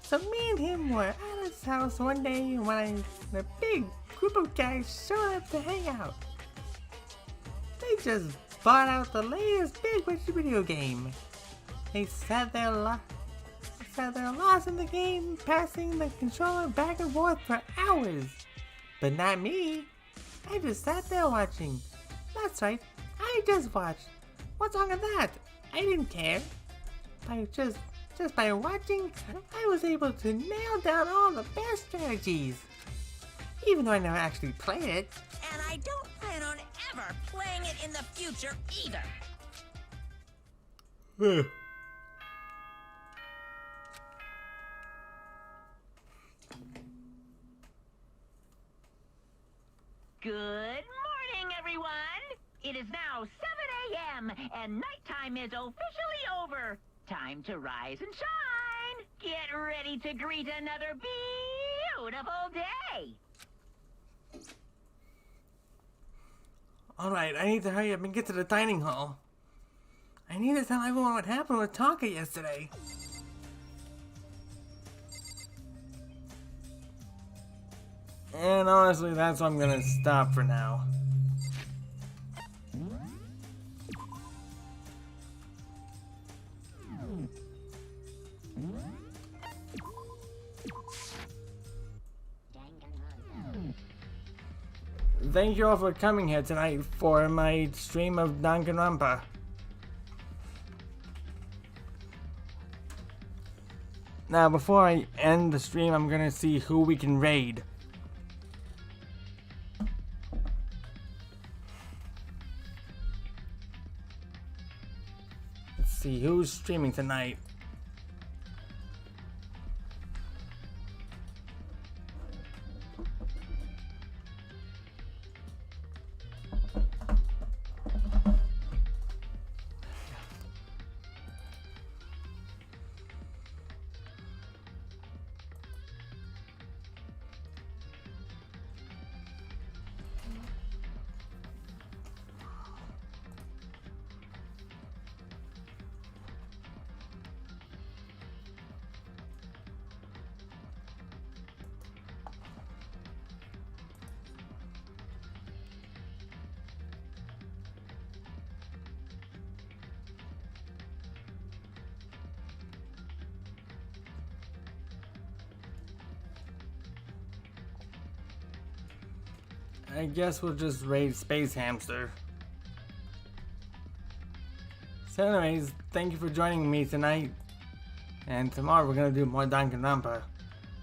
So me and him were at his house one day when a big group of guys showed up to hang out. They just bought out the latest big video game. They sat there that they're lost in the game, passing the controller back and forth for hours. But not me. I just sat there watching. That's right, I just watched. What's wrong with that? I didn't care. Just by watching, I was able to nail down all the best strategies. Even though I never actually played it. And I don't plan on ever playing it in the future either. Good morning, everyone! It is now 7 a.m. and nighttime is officially over. Time to rise and shine! Get ready to greet another beautiful day! Alright, I need to hurry up and get to the dining hall. I need to tell everyone what happened with Tonka yesterday. And honestly, that's where I'm gonna stop for now. Thank you all for coming here tonight for my stream of Danganronpa. Now, before I end the stream, I'm gonna see who we can raid. Let's see who's streaming tonight. I guess we'll just raid Space Hamster. So anyways, thank you for joining me tonight. And tomorrow we're gonna do more Danganronpa.